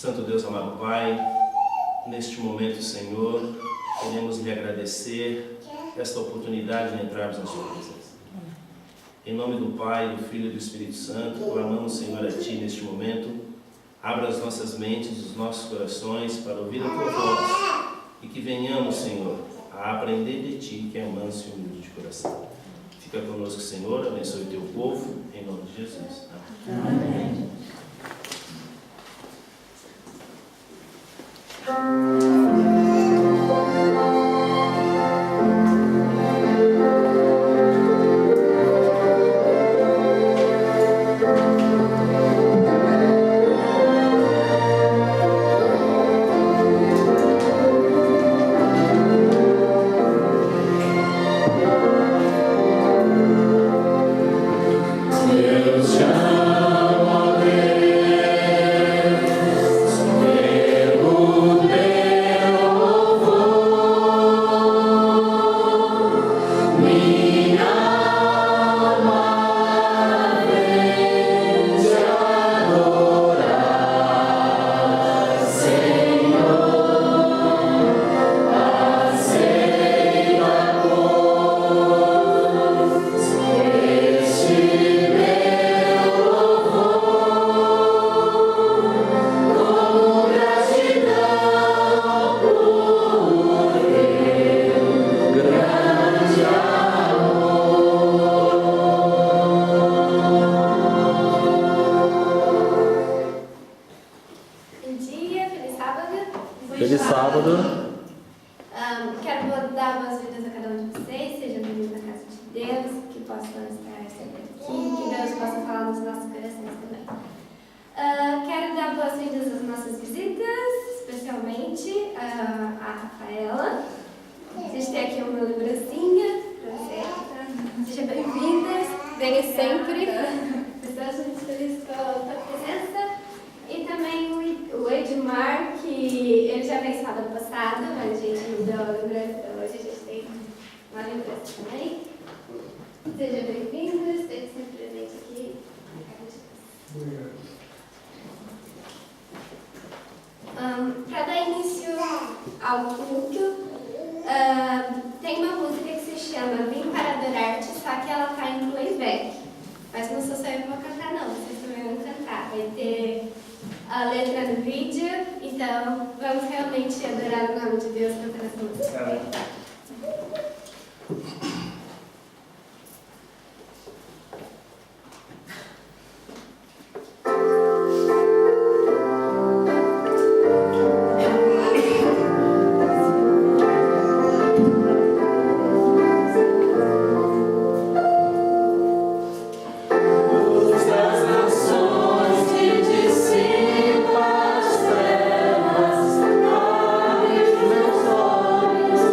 Santo Deus, amado Pai, neste momento, Senhor, queremos lhe agradecer esta oportunidade de entrarmos na sua presença. Em nome do Pai, do Filho e do Espírito Santo, clamamos, Senhor, a Ti neste momento. Abra as nossas mentes, os nossos corações para ouvir a Tua voz e que venhamos, Senhor, a aprender de Ti, que é manso e humilde de coração. Fica conosco, Senhor, abençoe o Teu povo, em nome de Jesus. Amém. Feliz sábado. Quero dar boas-vindas a cada um de vocês, sejam bem-vindos na casa de Deus, que possam estar sempre aqui, que Deus possa falar nos nossos corações também. Quero dar boas-vindas às nossas visitas, especialmente a Rafaela. A gente tem aqui uma lembrancinha para você. Sejam bem-vindas, venham sempre. Estamos muito felizes com a tua presença. E também o Edmar, que ele já veio sábado passado, mas a gente não deu a lembrança, hoje a gente tem uma lembrança também. Seja bem-vindo, esteja sempre presente aqui na casa de Deus. Para dar início ao culto, tem uma música que se chama Vim para Adorar-te, só que ela está em playback. Mas não sou só eu que vou cantar, não, vocês também vão cantar. Vai ter a letra do vídeo, então vamos realmente adorar o nome de Deus cantando essa música. Trevas, abre meus olhos.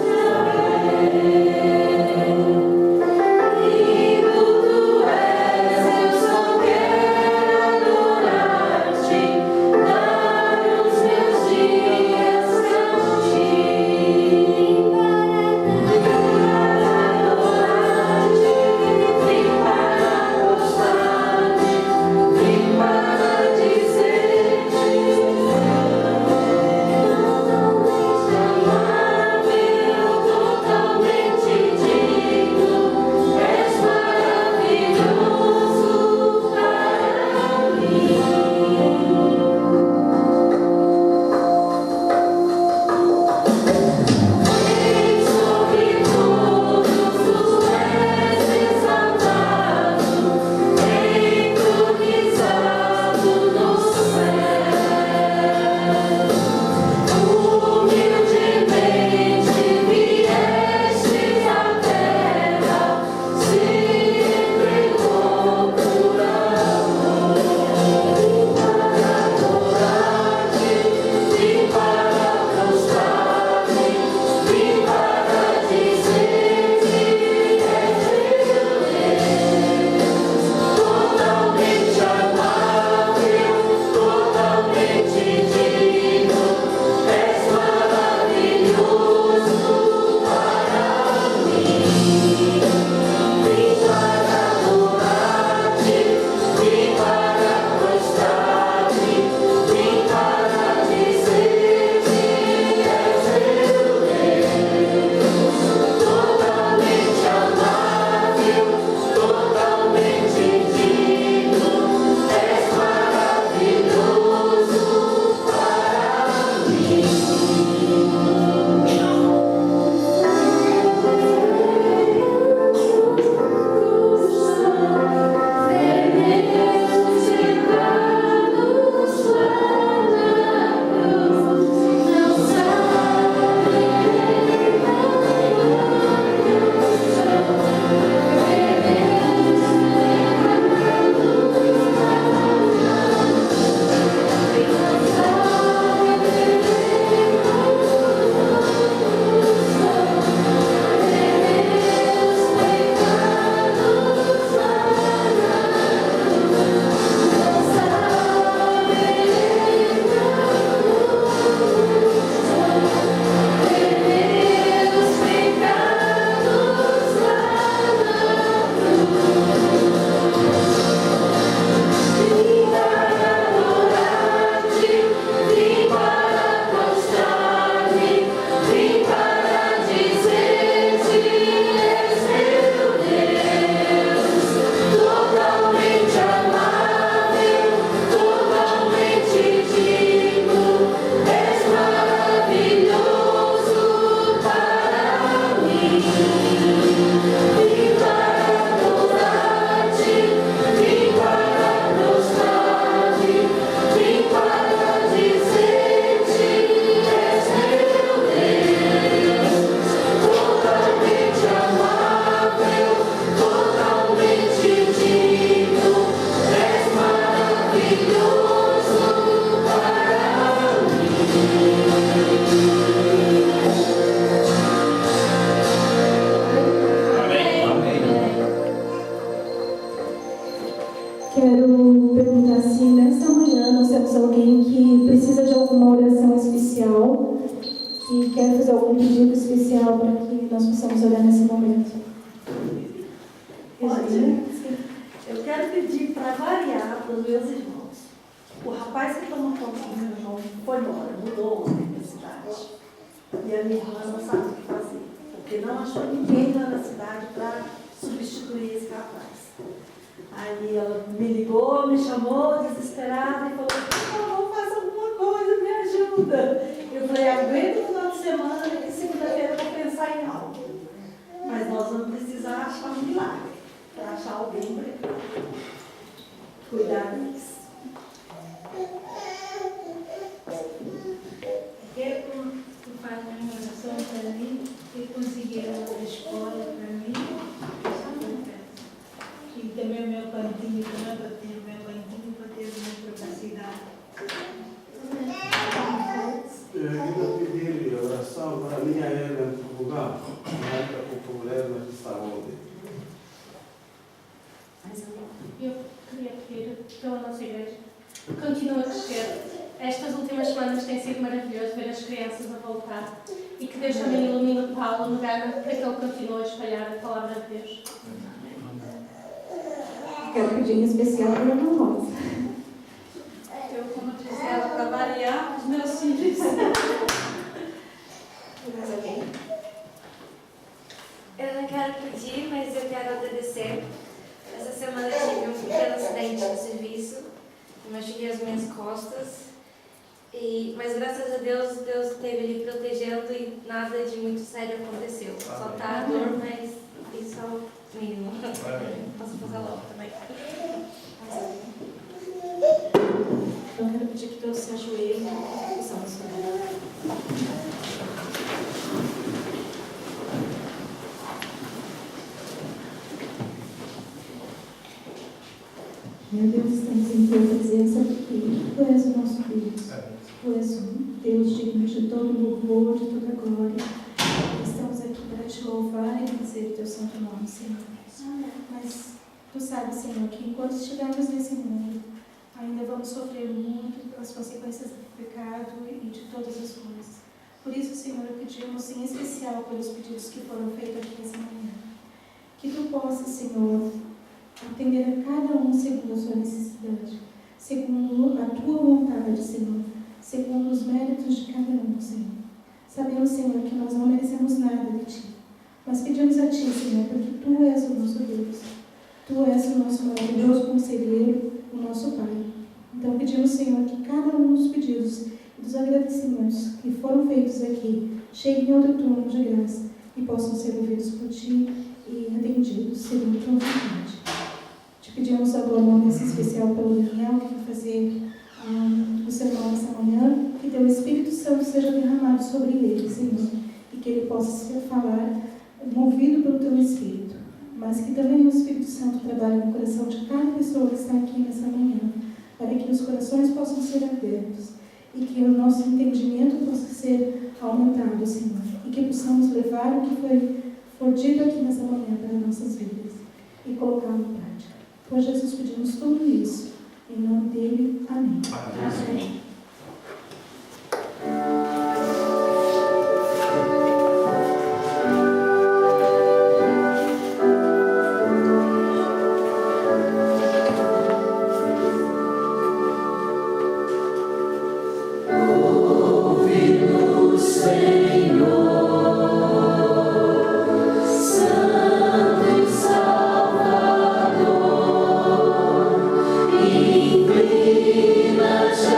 quero perguntar se nessa manhã nós temos alguém que precisa de alguma oração especial, que quer fazer algum pedido especial para que nós possamos orar nesse momento. Pode? Eu quero pedir para variar para os meus irmãos. O rapaz que tomou conta do meu irmão foi embora, mudou ontem da cidade. E a minha irmã não sabe o que fazer, porque não achou ninguém lá na cidade para substituir esse rapaz. Aí ela me ligou, me chamou desesperada e falou: por favor, faça alguma coisa, me ajuda. Eu falei: aguenta o final de semana e segunda-feira eu vou pensar em algo. Mas nós vamos precisar achar um milagre para achar alguém para cuidar deles. Quero que tu faças uma oração para mim e conseguir a escola para mim. E também o meu cantinho, também para ter o meu cantinho, para ter a minha privacidade. Eu queria pedir oração para a minha Ela em Portugal, que está com problemas de saúde. Eu queria pedir pela nossa igreja. Continua a crescer. Estas últimas semanas tem sido maravilhoso ver as crianças a voltar e que Deus também ilumine o Paulo no Gana para que ele continue a espalhar a palavra de Deus. Quero pedir em especial para a Ana Rosa. Eu, como disse ela, para variar os meus filhos. Mais alguém? Eu não quero pedir, mas eu quero agradecer. Essa semana eu tive um pequeno acidente no serviço, eu machuquei as minhas costas, mas graças a Deus, Deus esteve ali protegendo e nada de muito sério aconteceu. Só tá a dor, mas isso é o mínimo. Posso fazer logo também. Eu quero pedir que todos se ajoelhem e possamos orar. Meu Deus, estamos em tua presença porque tu és o nosso Deus. Tu és um Deus digno de todo louvor, de toda glória. Estamos aqui para te louvar e dizer o teu santo nome, Senhor. Mas tu sabes, Senhor, que enquanto estivermos nesse mundo, ainda vamos sofrer muito pelas consequências do pecado e de todas as coisas. Por isso, Senhor, pedimos em especial pelos pedidos que foram feitos aqui essa manhã. Que tu possas, Senhor, atender a cada um segundo a sua necessidade, segundo a tua vontade, Senhor, segundo os méritos de cada um, Senhor. Sabemos, Senhor, que nós não merecemos nada de ti, mas pedimos a ti, Senhor, porque tu és o nosso Deus, tu és o nosso maravilhoso conselheiro, o nosso Pai. Então pedimos, Senhor, que cada um dos pedidos e dos agradecimentos que foram feitos aqui cheguem ao teu trono de graça e possam ser ouvidos por ti e atendidos segundo a tua vontade. Te pedimos agora uma bênção especial pelo Daniel, que vai fazer o sermão essa manhã, que teu Espírito Santo seja derramado sobre ele, Senhor, e que ele possa falar movido pelo teu Espírito, mas que também o Espírito Santo trabalhe no coração de cada pessoa que está aqui nessa manhã, para que os corações possam ser abertos e que o nosso entendimento possa ser aumentado, Senhor, e que possamos levar o que foi dito aqui nessa manhã para as nossas vidas e colocá-lo em prática. Por Jesus pedimos tudo isso, em nome dele, amém. Amém. Inclina-te.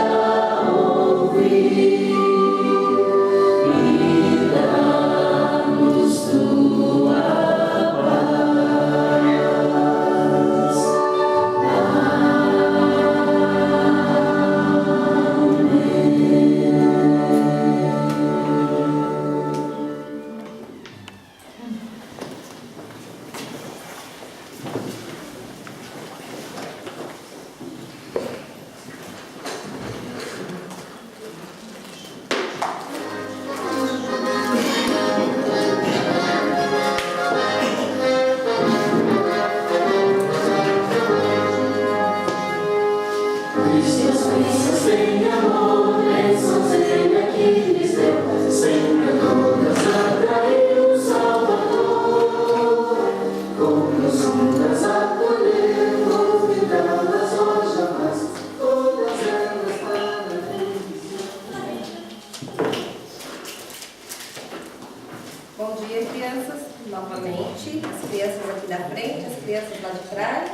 na frente, as crianças lá de trás.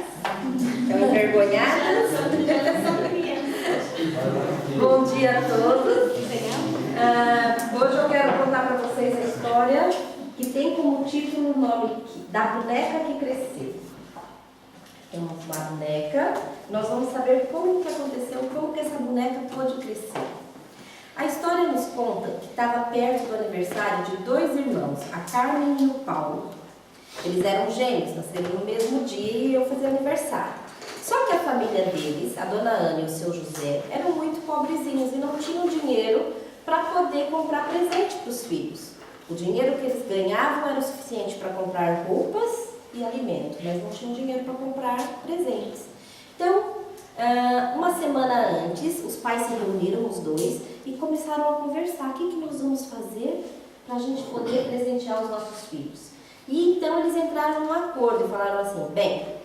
Estão envergonhadas. Bom dia a todos. Hoje eu quero contar para vocês a história que tem como título o nome da boneca que cresceu. Temos uma boneca, nós vamos saber como que aconteceu, como que essa boneca pôde crescer. A história nos conta que estava perto do aniversário de dois irmãos, a Carmen e o Paulo. Eles eram gêmeos, nasceram no mesmo dia e iam fazer aniversário. Só que a família deles, a dona Ana e o seu José, eram muito pobrezinhos e não tinham dinheiro para poder comprar presente para os filhos. O dinheiro que eles ganhavam era o suficiente para comprar roupas e alimento, mas não tinham dinheiro para comprar presentes. Então, uma semana antes, os pais se reuniram, os dois, e começaram a conversar. O que nós vamos fazer para a gente poder presentear os nossos filhos? E então eles entraram num acordo e falaram assim, bem,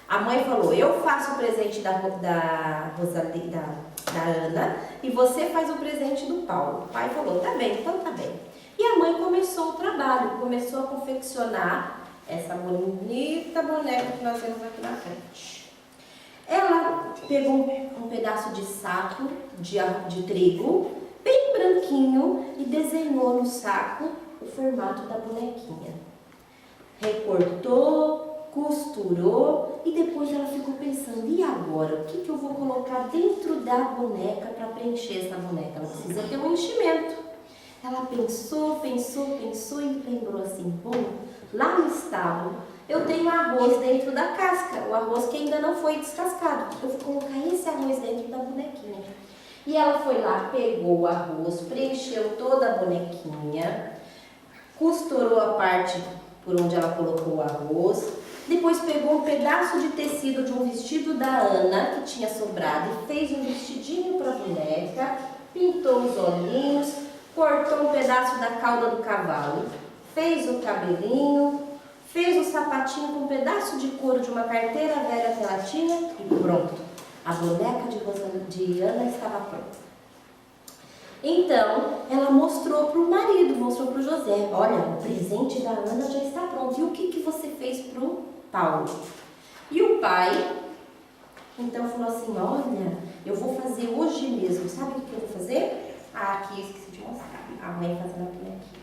a mãe falou, eu faço o presente da Ana e você faz o presente do Paulo. O pai falou, tá bem, então tá bem. E a mãe começou o trabalho, começou a confeccionar essa bonita boneca que nós vemos aqui na frente. Ela pegou um pedaço de saco de trigo, bem branquinho, e desenhou no saco o formato da bonequinha. Recortou, costurou e depois ela ficou pensando, e agora? O que eu vou colocar dentro da boneca para preencher essa boneca? Ela precisa ter um enchimento. Ela pensou e lembrou assim, bom, lá no estábulo eu tenho arroz dentro da casca, o arroz que ainda não foi descascado. Eu vou colocar esse arroz dentro da bonequinha. E ela foi lá, pegou o arroz, preencheu toda a bonequinha, costurou a parte por onde ela colocou o arroz, depois pegou um pedaço de tecido de um vestido da Ana, que tinha sobrado, e fez um vestidinho para a boneca, pintou os olhinhos, cortou um pedaço da cauda do cavalo, fez o cabelinho, fez o sapatinho com um pedaço de couro de uma carteira velha que ela tinha e pronto. A boneca de Ana estava pronta. Então, ela mostrou para o marido, mostrou para o José, olha, o presente da Ana já está pronto. E o que você fez para o Paulo? E o pai, então, falou assim, olha, eu vou fazer hoje mesmo. Sabe o que eu vou fazer? Aqui, eu esqueci de mostrar. A mãe fazendo a bonequinha.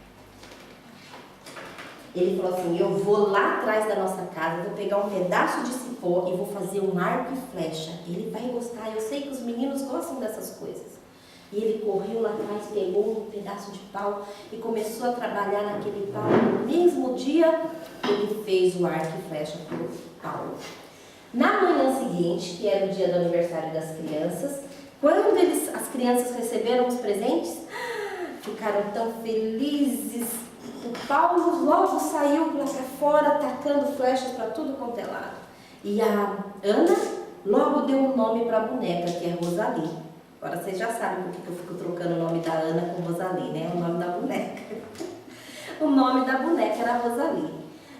Ele falou assim, eu vou lá atrás da nossa casa, vou pegar um pedaço de cipó e vou fazer um arco e flecha. Ele vai gostar, eu sei que os meninos gostam dessas coisas. E ele correu lá atrás, pegou um pedaço de pau e começou a trabalhar naquele pau. No mesmo dia, ele fez o arco e flecha para o Paulo. Na manhã seguinte, que era o dia do aniversário das crianças, quando as crianças receberam os presentes, ficaram tão felizes. O Paulo logo saiu lá para fora, atacando flechas para tudo quanto é lado. E a Ana logo deu um nome para a boneca, que é Rosalie. Agora vocês já sabem por que eu fico trocando o nome da Ana com Rosalie, né? O nome da boneca. O nome da boneca era Rosalie.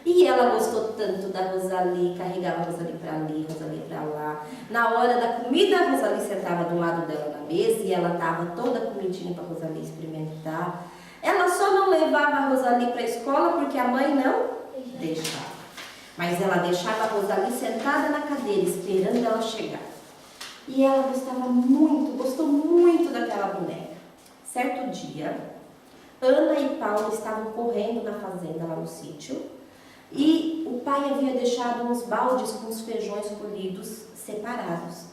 E ela gostou tanto da Rosalie, carregava a Rosalie para ali, Rosalie para lá. Na hora da comida, a Rosalie sentava do lado dela na mesa e ela estava toda comidinha para a Rosalie experimentar. Ela só não levava a Rosalie para a escola porque a mãe não deixava. Mas ela deixava a Rosalie sentada na cadeira, esperando ela chegar. E ela gostou muito daquela boneca. Certo dia, Ana e Paulo estavam correndo na fazenda lá no sítio e o pai havia deixado uns baldes com os feijões colhidos separados.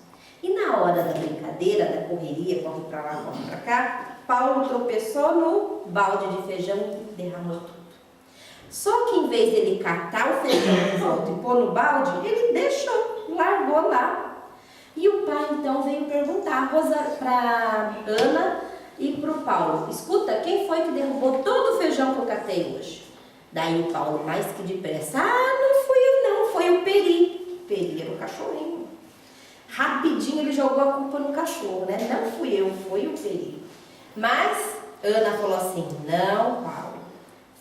E na hora da brincadeira, da correria, corre para lá, corre para cá, Paulo tropeçou no balde de feijão e derramou tudo. Só que em vez dele catar o feijão de volta e pôr no balde, ele deixou, largou lá. E o pai então veio perguntar para Ana e para o Paulo, escuta, quem foi que derrubou todo o feijão que eu catei hoje? Daí o Paulo, mais que depressa, não fui eu não, foi o Peri. Peri era o cachorrinho. Rapidinho ele jogou a culpa no cachorro, né? Não fui eu, foi o Peri. Mas Ana falou assim, não, Paulo,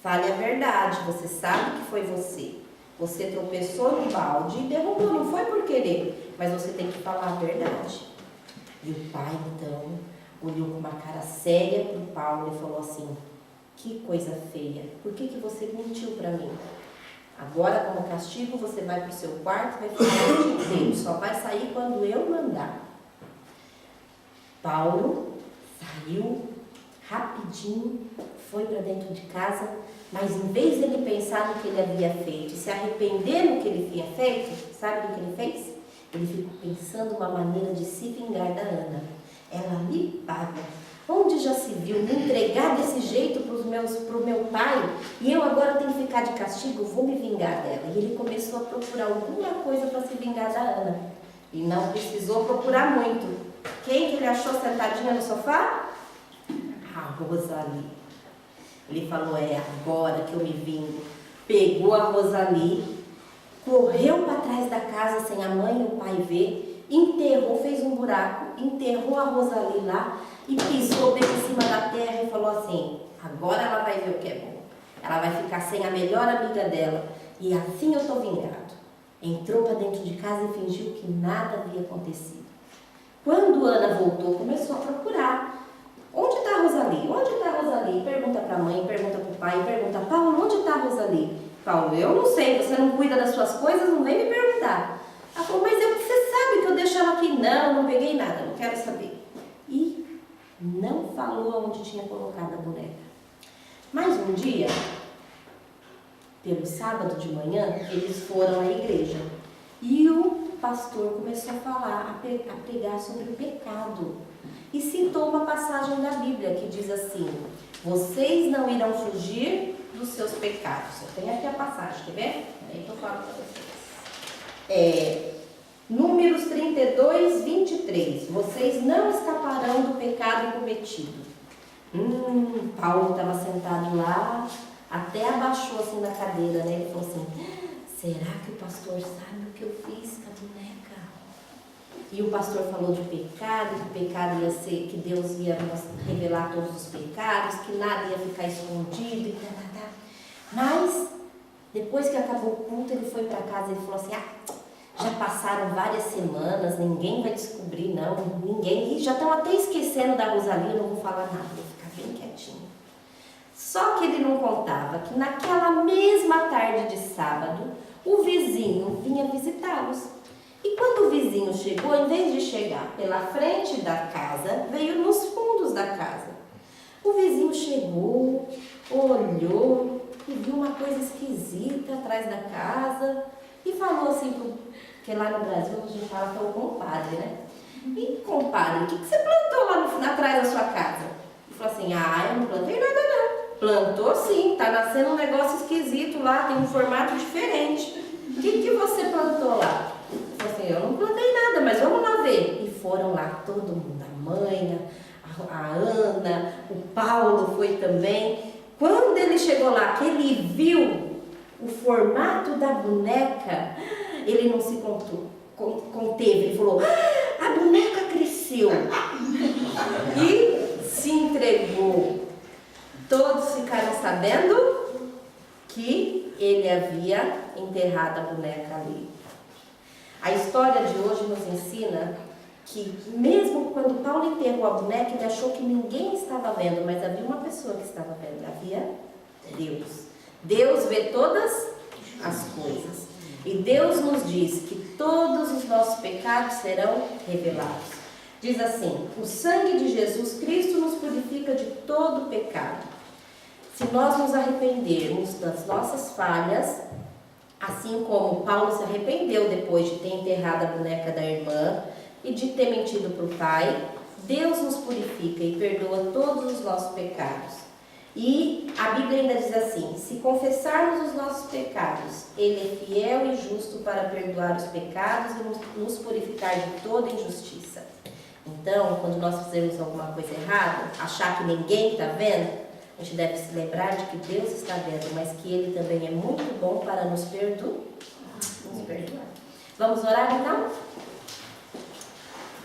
fale a verdade, você sabe que foi você. Você tropeçou no balde e derrubou, não foi por querer, mas você tem que falar a verdade. E o pai, então, olhou com uma cara séria para o Paulo e falou assim, que coisa feia, por que você mentiu para mim? Agora, como castigo, você vai para o seu quarto e vai ficar o dia inteiro. Só vai sair quando eu mandar. Paulo saiu rapidinho, foi para dentro de casa, mas em vez de ele pensar no que ele havia feito e se arrepender no que ele tinha feito, sabe o que ele fez? Ele ficou pensando uma maneira de se vingar da Ana. Ela me paga. Onde já se viu me entregar desse jeito para o meu pai e eu agora tenho que ficar de castigo? Vou me vingar dela. E ele começou a procurar alguma coisa para se vingar da Ana. E não precisou procurar muito. Quem que ele achou sentadinha no sofá? A Rosalie. Ele falou, é agora que eu me vingo. Pegou a Rosalie, correu para trás da casa sem a mãe e o pai ver, enterrou, fez um buraco, enterrou a Rosalie lá e pisou bem em cima da terra e falou assim, agora ela vai ver o que é bom. Ela vai ficar sem a melhor amiga dela e assim eu estou vingado. Entrou para dentro de casa e fingiu que nada havia acontecido. Quando Ana voltou, começou a procurar. Onde está a Rosalie? Onde está a Rosalie? Pergunta para a mãe, pergunta para o pai, pergunta, Paulo, onde está a Rosalie? Paulo, eu não sei, você não cuida das suas coisas, não vem me perguntar. Ela falou, mas você sabe que eu deixo ela aqui. Não peguei nada, não quero saber. E não falou onde tinha colocado a boneca. Mas um dia, pelo sábado de manhã, eles foram à igreja. E o pastor começou a falar, a pregar sobre o pecado. E citou uma passagem da Bíblia que diz assim, vocês não irão fugir dos seus pecados. Eu tenho aqui a passagem, quer ver? Aí que eu falo para vocês. Números 32, 23. Vocês não escaparão do pecado cometido. Paulo estava sentado lá, até abaixou assim na cadeira, né? Ele falou assim, será que o pastor sabe o que eu fiz com a boneca? E o pastor falou de pecado, que o pecado ia ser, que Deus ia revelar todos os pecados, que nada ia ficar escondido e tal. Mas, depois que acabou o culto, ele foi para casa e falou assim, já passaram várias semanas, ninguém vai descobrir não, ninguém, e já estão até esquecendo da Rosalie, eu não vou falar nada, vou ficar bem quietinho. Só que ele não contava que naquela mesma tarde de sábado, o vizinho vinha visitá-los. E quando o vizinho chegou, em vez de chegar pela frente da casa, veio nos fundos da casa. O vizinho chegou, olhou e viu uma coisa esquisita atrás da casa e falou assim, porque lá no Brasil a gente fala que é o compadre, né? E compadre, o que você plantou lá atrás da sua casa? Ele falou assim, eu não plantei nada não. Plantou sim, tá nascendo um negócio esquisito lá, tem um formato diferente. O que você plantou lá? Ele falou assim, eu não plantei nada, mas vamos lá ver. E foram lá todo mundo, a mãe, a Ana, o Paulo foi também. Quando ele chegou lá, que ele viu o formato da boneca, ele não se conteve, ele falou, a boneca cresceu e se entregou. Todos ficaram sabendo que ele havia enterrado a boneca ali. A história de hoje nos ensina que mesmo quando Paulo enterrou a boneca, ele achou que ninguém estava vendo, mas havia uma pessoa que estava vendo, havia Deus. Deus vê todas as coisas. E Deus nos diz que todos os nossos pecados serão revelados. Diz assim, o sangue de Jesus Cristo nos purifica de todo pecado. Se nós nos arrependermos das nossas falhas, assim como Paulo se arrependeu depois de ter enterrado a boneca da irmã e de ter mentido para o pai, Deus nos purifica e perdoa todos os nossos pecados. E a Bíblia ainda diz assim, se confessarmos os nossos pecados, Ele é fiel e justo para perdoar os pecados e nos purificar de toda injustiça. Então, quando nós fizermos alguma coisa errada, achar que ninguém está vendo, a gente deve se lembrar de que Deus está vendo, mas que Ele também é muito bom para nos perdoar. Vamos orar então?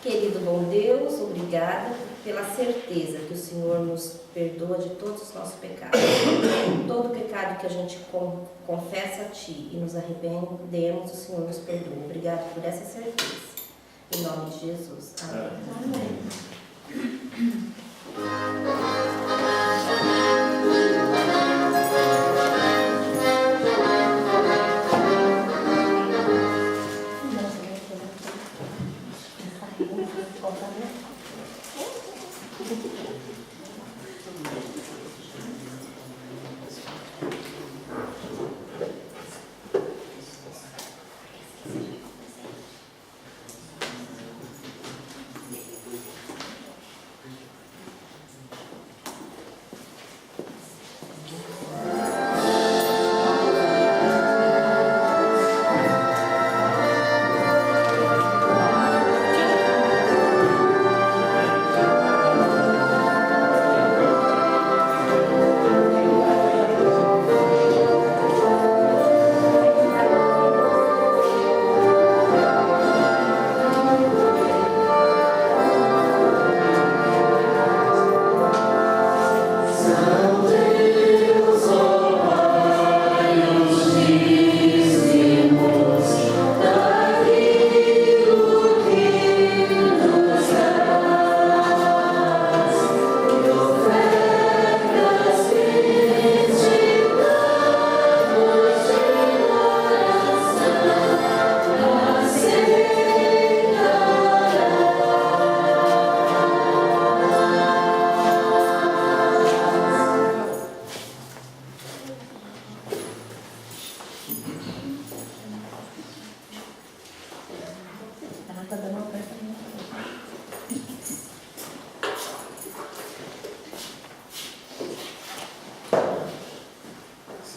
Querido bom Deus, obrigada pela certeza que o Senhor nos perdoa de todos os nossos pecados. Todo pecado que a gente confessa a Ti e nos arrependemos, o Senhor nos perdoa. Obrigada por essa certeza. Em nome de Jesus. Amém. Amém.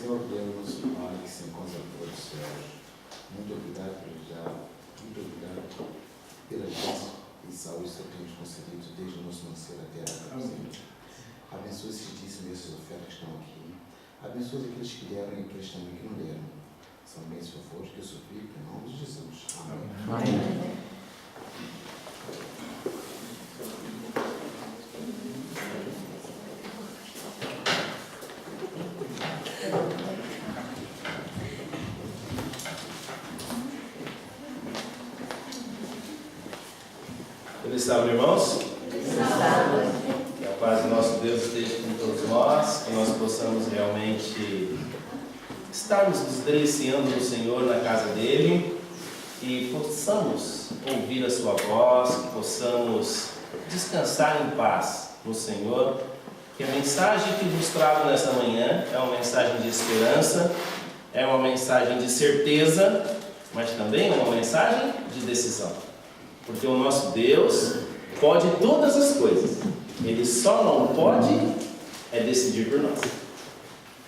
Senhor Deus, Pai que se encontra por os céus, muito obrigado muito obrigado pela graça e saúde que temos concedido desde o nosso nascer até agora, Senhor. Abençoa esses dízimos e essas ofertas que estão aqui. Abençoa aqueles que deram e aqueles também que não deram. São bens e favores que eu suplico em nome de Jesus. Amém. Amém. Eles estavam, irmãos? Que a paz do nosso Deus esteja com todos nós, que nós possamos realmente estarmos nos deliciando no Senhor, na casa dele, e possamos ouvir a sua voz, que possamos descansar em paz no Senhor, que a mensagem que vos trago nessa manhã é uma mensagem de esperança, é uma mensagem de certeza, mas também é uma mensagem de decisão. Porque o nosso Deus pode todas as coisas. Ele só não pode decidir por nós.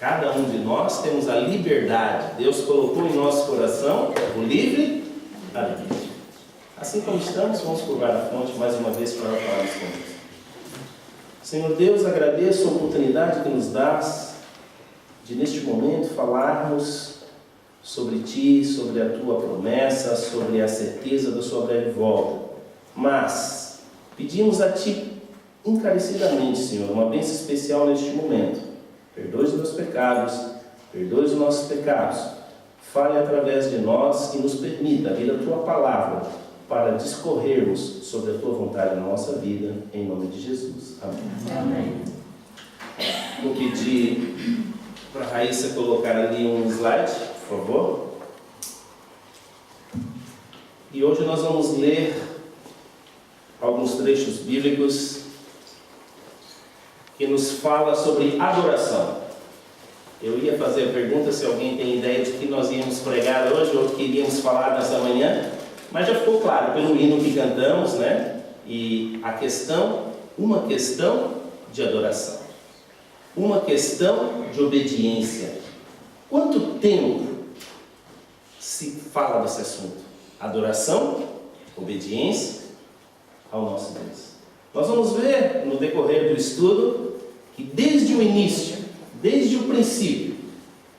Cada um de nós temos a liberdade. Deus colocou em nosso coração o livre arbítrio. Assim como estamos, vamos curvar a fonte mais uma vez para falarmos com Deus. Senhor Deus, agradeço a oportunidade que nos dás de neste momento falarmos sobre Ti, sobre a Tua promessa, sobre a certeza da Sua breve volta. Mas pedimos a Ti encarecidamente, Senhor, uma bênção especial neste momento. Perdoe os meus pecados, perdoe os nossos pecados. Fale através de nós e nos permita vir a Tua palavra para discorrermos sobre a Tua vontade na nossa vida, em nome de Jesus. Amém. Amém. Vou pedir para a Raíssa colocar ali um slide, por favor. E hoje nós vamos ler alguns trechos bíblicos que nos fala sobre adoração. Eu ia fazer a pergunta se alguém tem ideia de que nós íamos pregar hoje ou que iríamos falar nessa manhã, mas já ficou claro pelo hino que cantamos, né? E a questão, uma questão de adoração, uma questão de obediência. Quanto tempo se fala desse assunto? Adoração, obediência ao nosso Deus. Nós vamos ver no decorrer do estudo que desde o início, desde o princípio,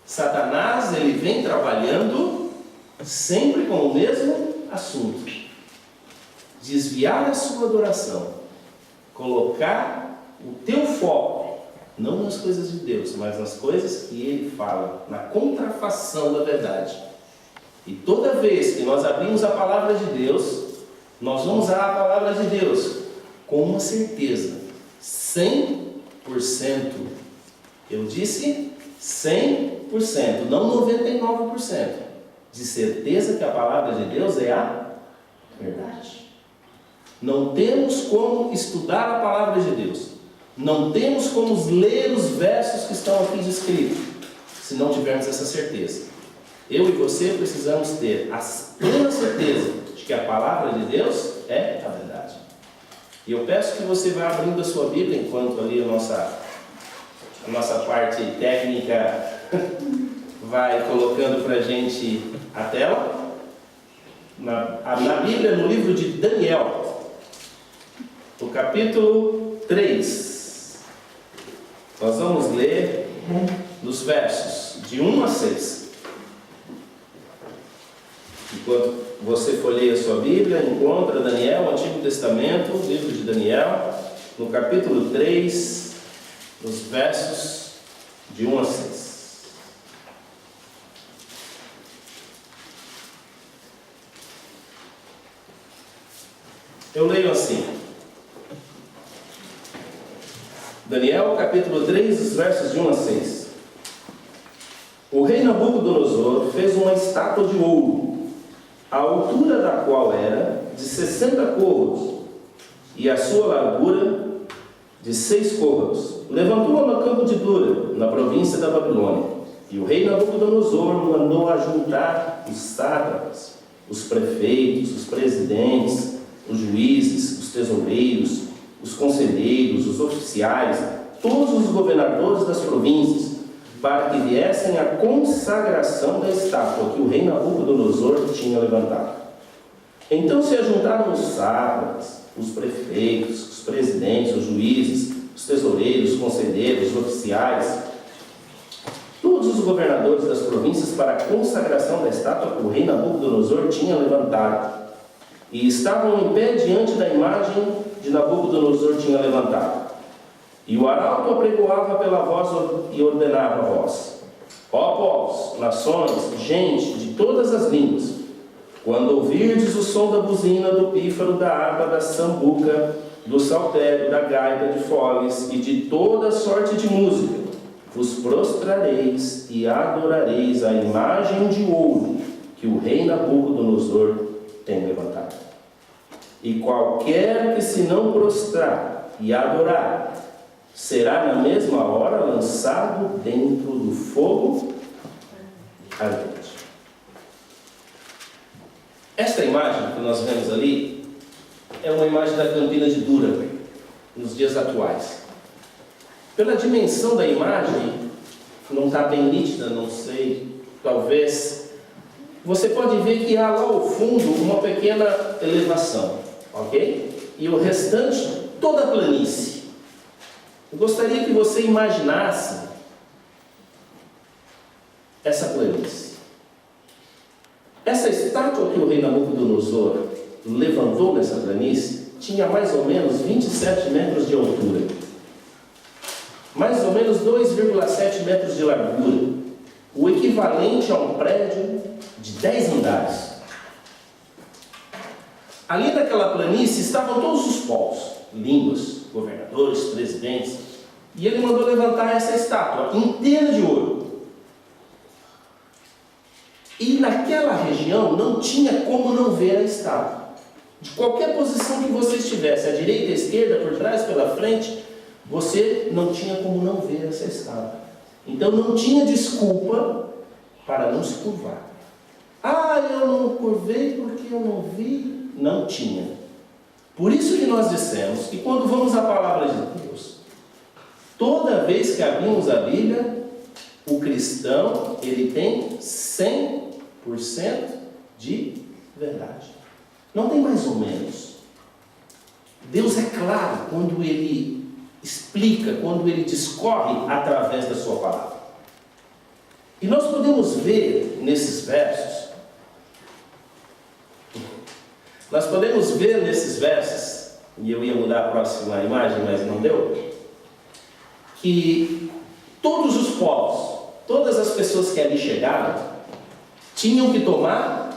Satanás ele vem trabalhando sempre com o mesmo assunto: desviar a sua adoração, colocar o teu foco não nas coisas de Deus, mas nas coisas que Ele fala, na contrafação da verdade. E toda vez que nós abrimos a palavra de Deus, nós vamos usar a palavra de Deus com uma certeza, 100%. Eu disse 100%, não 99%, de certeza que a palavra de Deus é a verdade. Não temos como estudar a palavra de Deus. Não temos como ler os versos que estão aqui descritos, se não tivermos essa certeza. Eu e você precisamos ter a plena certeza de que a palavra de Deus é a verdade. E eu peço que você vá abrindo a sua Bíblia, enquanto ali a nossa parte técnica vai colocando para a gente a tela. Na Bíblia, no livro de Daniel, no capítulo 3, nós vamos ler nos versos de 1 a 6. Enquanto você folheia a sua Bíblia, encontra Daniel, Antigo Testamento, livro de Daniel, no capítulo 3, nos versos de 1 a 6. Eu leio assim. Daniel, capítulo 3, os versos de 1 a 6. O rei Nabucodonosor fez uma estátua de ouro, a altura da qual era de 60 côvados, e a sua largura de 6 côvados. Levantou-a no campo de Dura, na província da Babilônia. E o rei Nabucodonosor mandou ajuntar os sátrapas, os prefeitos, os presidentes, os juízes, os tesoureiros, os conselheiros, os oficiais, todos os governadores das províncias, para que viessem à consagração da estátua que o rei Nabucodonosor tinha levantado. Então se ajuntaram os sátrapas, os prefeitos, os presidentes, os juízes, os tesoureiros, os conselheiros, os oficiais, todos os governadores das províncias para a consagração da estátua que o rei Nabucodonosor tinha levantado. E estavam em pé diante da imagem de Nabucodonosor tinha levantado. E o arauto apregoava pela voz e ordenava a voz: ó povos, nações, gente de todas as línguas, quando ouvirdes o som da buzina, do pífaro, da harpa, da sambuca, do saltério, da gaita, de foles e de toda sorte de música, vos prostrareis e adorareis a imagem de ouro que o rei Nabucodonosor tem levantado. E qualquer que se não prostrar e adorar, será na mesma hora lançado dentro do fogo ardente. Esta imagem que nós vemos ali é uma imagem da Campina de Dura, nos dias atuais. Pela dimensão da imagem, não está bem nítida, não sei, talvez. Você pode ver que há lá ao fundo uma pequena elevação, ok? E o restante, toda a planície. Eu gostaria que você imaginasse essa planície. Essa estátua que o rei Nabucodonosor levantou nessa planície tinha mais ou menos 27 metros de altura, mais ou menos 2,7 metros de largura, o equivalente a um prédio de 10 andares. Ali naquela planície estavam todos os povos, línguas, governadores, presidentes, e ele mandou levantar essa estátua inteira de ouro. E naquela região não tinha como não ver a estátua. De qualquer posição que você estivesse, à direita, à esquerda, por trás, pela frente, você não tinha como não ver essa estátua. Então não tinha desculpa para não se curvar. Ah, eu não curvei porque eu não vi. Não tinha. Por isso que nós dissemos que quando vamos à palavra de Deus, toda vez que abrimos a Bíblia, o cristão, ele tem 100% de verdade. Não tem mais ou menos. Deus é claro quando Ele explica, quando Ele discorre através da sua palavra. E nós podemos ver nesses versos, e eu ia mudar a próxima imagem, mas não deu, que todos os povos, todas as pessoas que ali chegaram, tinham que tomar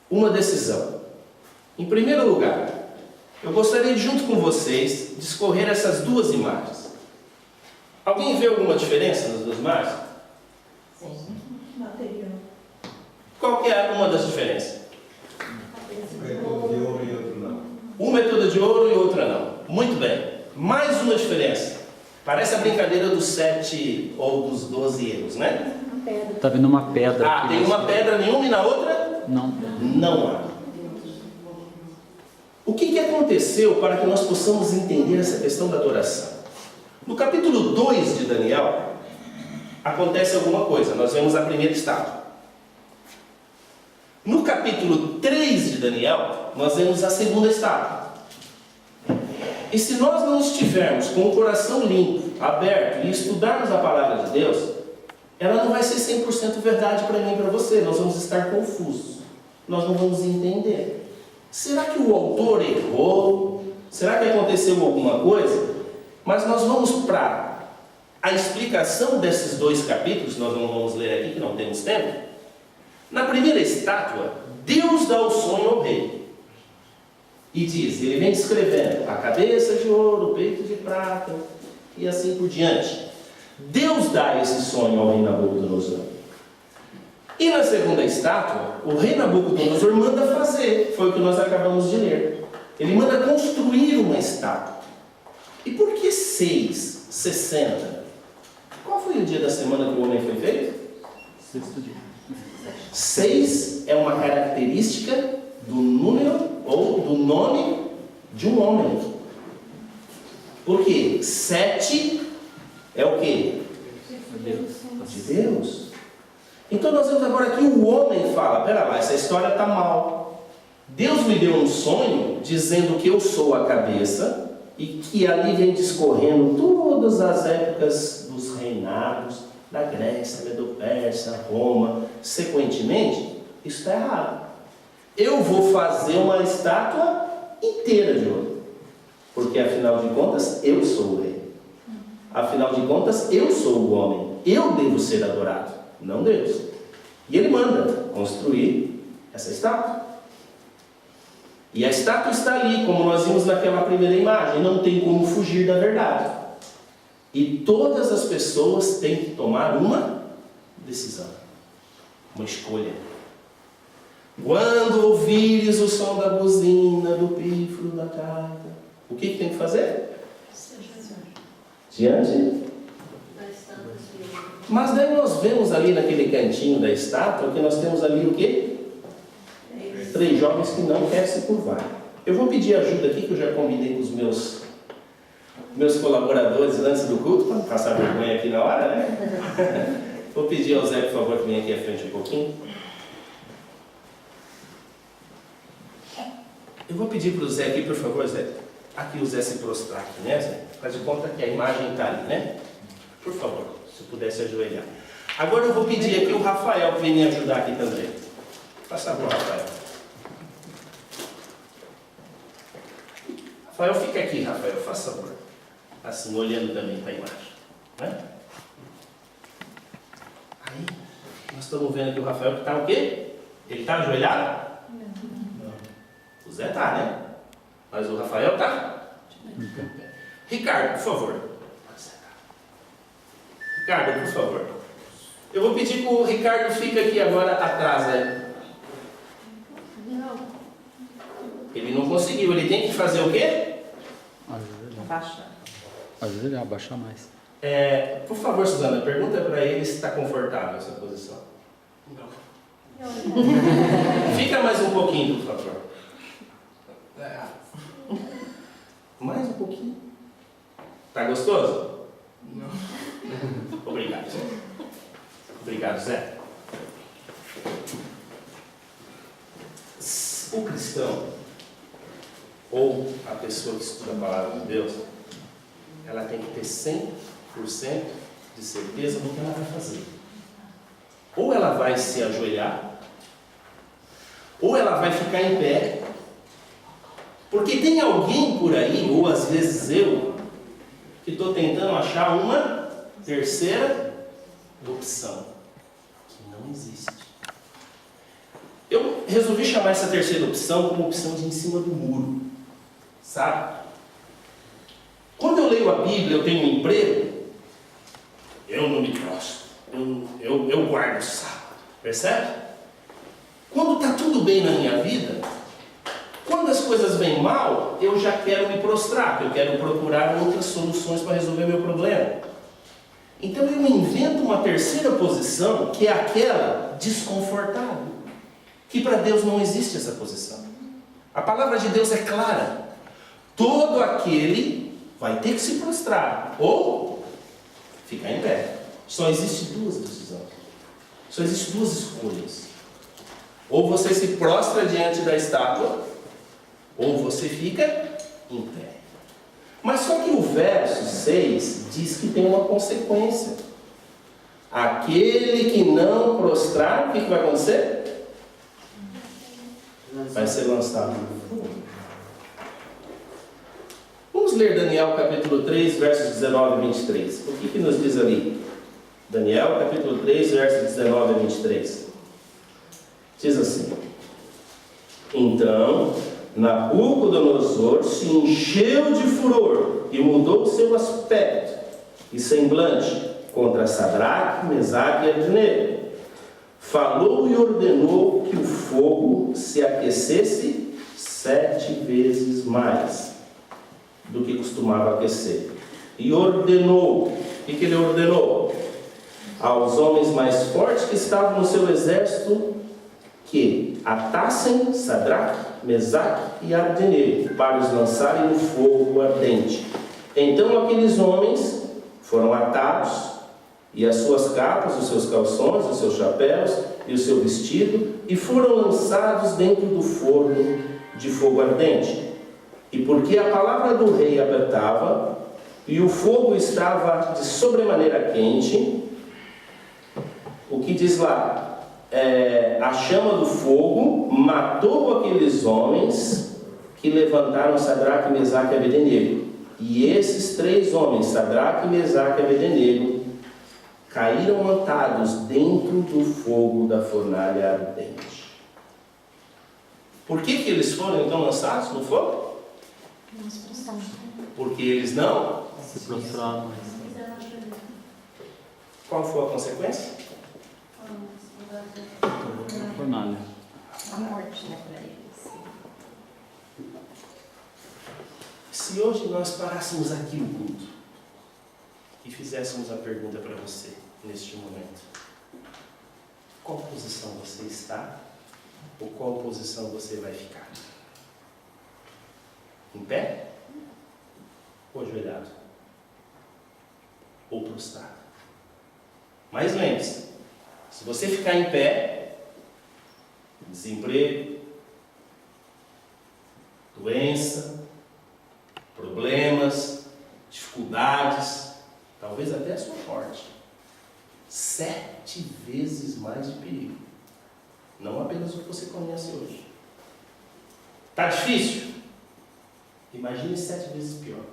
uma decisão. Em primeiro lugar, eu gostaria de, junto com vocês, discorrer essas duas imagens. Alguém vê alguma diferença nas duas imagens? Sim. Material. Qual que é uma das diferenças? De ouro e outro não. Muito bem. Mais uma diferença. Parece a brincadeira dos 7 ou dos 12 erros, né? Tá vendo uma pedra Ah, aqui. tem uma pedra nenhuma e na outra? Não. Não há. O que aconteceu para que nós possamos entender essa questão da adoração? No capítulo 2 de Daniel, acontece alguma coisa. Nós vemos a primeira estátua. No capítulo 3 de Daniel, nós vemos a segunda estátua. E se nós não estivermos com o coração limpo, aberto e estudarmos a palavra de Deus, ela não vai ser 100% verdade para mim e para você. Nós vamos estar confusos. Nós não vamos entender. Será que o autor errou? Será que aconteceu alguma coisa? Mas nós vamos para a explicação desses 2 capítulos. Nós não vamos ler aqui, que não temos tempo. Na primeira estátua, Deus dá o sonho ao rei. E diz, ele vem descrevendo a cabeça de ouro, o peito de prata e assim por diante. Deus dá esse sonho ao rei Nabucodonosor. E na segunda estátua, o rei Nabucodonosor manda fazer, foi o que nós acabamos de ler. Ele manda construir uma estátua. E por que 6, 60? Qual foi o dia da semana que o homem foi feito? 6º dia. 6 é uma característica do número ou do nome de um homem. Por quê? 7 é o quê? De Deus. Então nós vemos agora que o homem fala, pera lá, essa história está mal. Deus me deu um sonho dizendo que eu sou a cabeça e que ali vem discorrendo todas as épocas dos reinados da Grécia, Medo-Pérsia, Roma, sequentemente. Isso está errado. Eu vou fazer uma estátua inteira de ouro, porque afinal de contas eu sou o rei. Afinal de contas eu sou o homem. Eu devo ser adorado, não Deus. E ele manda construir essa estátua. E a estátua está ali, como nós vimos naquela primeira imagem. Não tem como fugir da verdade. E todas as pessoas têm que tomar uma decisão, uma escolha. Quando ouvires o som da buzina, do pífaro, da carta, o que tem que fazer? Diante. Mas daí nós vemos ali naquele cantinho da estátua que nós temos ali o quê? 3 jovens que não querem se curvar. Eu vou pedir ajuda aqui, que eu já combinei com os meus colaboradores antes do culto, para não passar vergonha aqui na hora, né? Vou pedir ao Zé, por favor, que venha aqui à frente um pouquinho. Eu vou pedir para o Zé aqui, por favor, Zé. Aqui o Zé se prostrar aqui, né, Zé? Faz de conta que a imagem está ali, né? Por favor, se pudesse ajoelhar. Agora eu vou pedir aqui o Rafael que vem me ajudar aqui também. Faça favor, Rafael. Rafael, fica aqui, Rafael, faça favor. Assim, olhando também para a imagem, né? Aí, nós estamos vendo aqui o Rafael que está o quê? Ele está ajoelhado? Não. O Zé está, né? Mas o Rafael está? Ricardo, por favor. Ricardo, por favor. Eu vou pedir que o Ricardo fique aqui agora atrás, né? Ele não conseguiu, ele tem que fazer o quê? Ajoelhar. Ajoelhar, abaixar mais. Por favor, Suzana, pergunta para ele se está confortável essa posição. Não. Fica mais um pouquinho, por favor. Mais um pouquinho. Tá gostoso? Não. Obrigado, Zé. Obrigado, Zé. O cristão, ou a pessoa que estuda a palavra de Deus, ela tem que ter 100% de certeza do que ela vai fazer. Ou ela vai se ajoelhar, ou ela vai ficar em pé, porque tem alguém por aí, ou às vezes eu, que estou tentando achar uma terceira opção, que não existe. Eu resolvi chamar essa terceira opção como opção de em cima do muro, sabe? Quando eu leio a Bíblia, eu tenho um emprego, eu não me prostro, eu guardo o sábado, percebe? Quando está tudo bem na minha vida, Quando as coisas vêm mal, eu já quero me prostrar, eu quero procurar outras soluções para resolver meu problema. Então eu invento uma terceira posição, que é aquela desconfortável, que para Deus não existe essa posição. A palavra de Deus é clara. Todo aquele vai ter que se prostrar ou ficar em pé. Só existe duas decisões. Só existem duas escolhas. Ou você se prostra diante da estátua, ou você fica em pé. Mas só que o verso 6 diz que tem uma consequência. Aquele que não prostrar, o que vai acontecer? Vai ser lançado no fogo. Vamos ler Daniel capítulo 3, versos 19 e 23. O que nos diz ali? Daniel capítulo 3, versos 19 e 23. Diz assim: Então Nabucodonosor se encheu de furor e mudou seu aspecto e semblante contra Sadraque, Mesaque e Abdenego. Falou e ordenou que o fogo se aquecesse 7 vezes mais do que costumava aquecer. E ordenou, o que ele ordenou? Aos homens mais fortes que estavam no seu exército, que atassem Sadraque, Mesaque e Abdenego para os lançarem no fogo ardente. Então aqueles homens foram atados, e as suas capas, os seus calções, os seus chapéus e o seu vestido, e foram lançados dentro do forno de fogo ardente. E porque a palavra do rei apertava, e o fogo estava de sobremaneira quente, o que diz lá? A chama do fogo matou aqueles homens que levantaram Sadraque, Mesaque e Abdenego. E esses 3 homens, Sadraque, Mesaque e Abdenego, caíram matados dentro do fogo da fornalha ardente. Por que eles foram então lançados no fogo? Porque eles não Se prostraram. Qual foi a consequência? Fornalha. A morte, né, para eles. Se hoje nós parássemos aqui o culto e fizéssemos a pergunta para você neste momento: qual posição você está? Ou qual posição você vai ficar? Em pé? Ou ajoelhado? Ou prostrado? Mas lembre-se, se você ficar em pé, desemprego, doença, problemas, dificuldades, talvez até a sua morte. 7 vezes mais de perigo. Não apenas o que você conhece hoje. Está difícil? Imagine 7 vezes pior.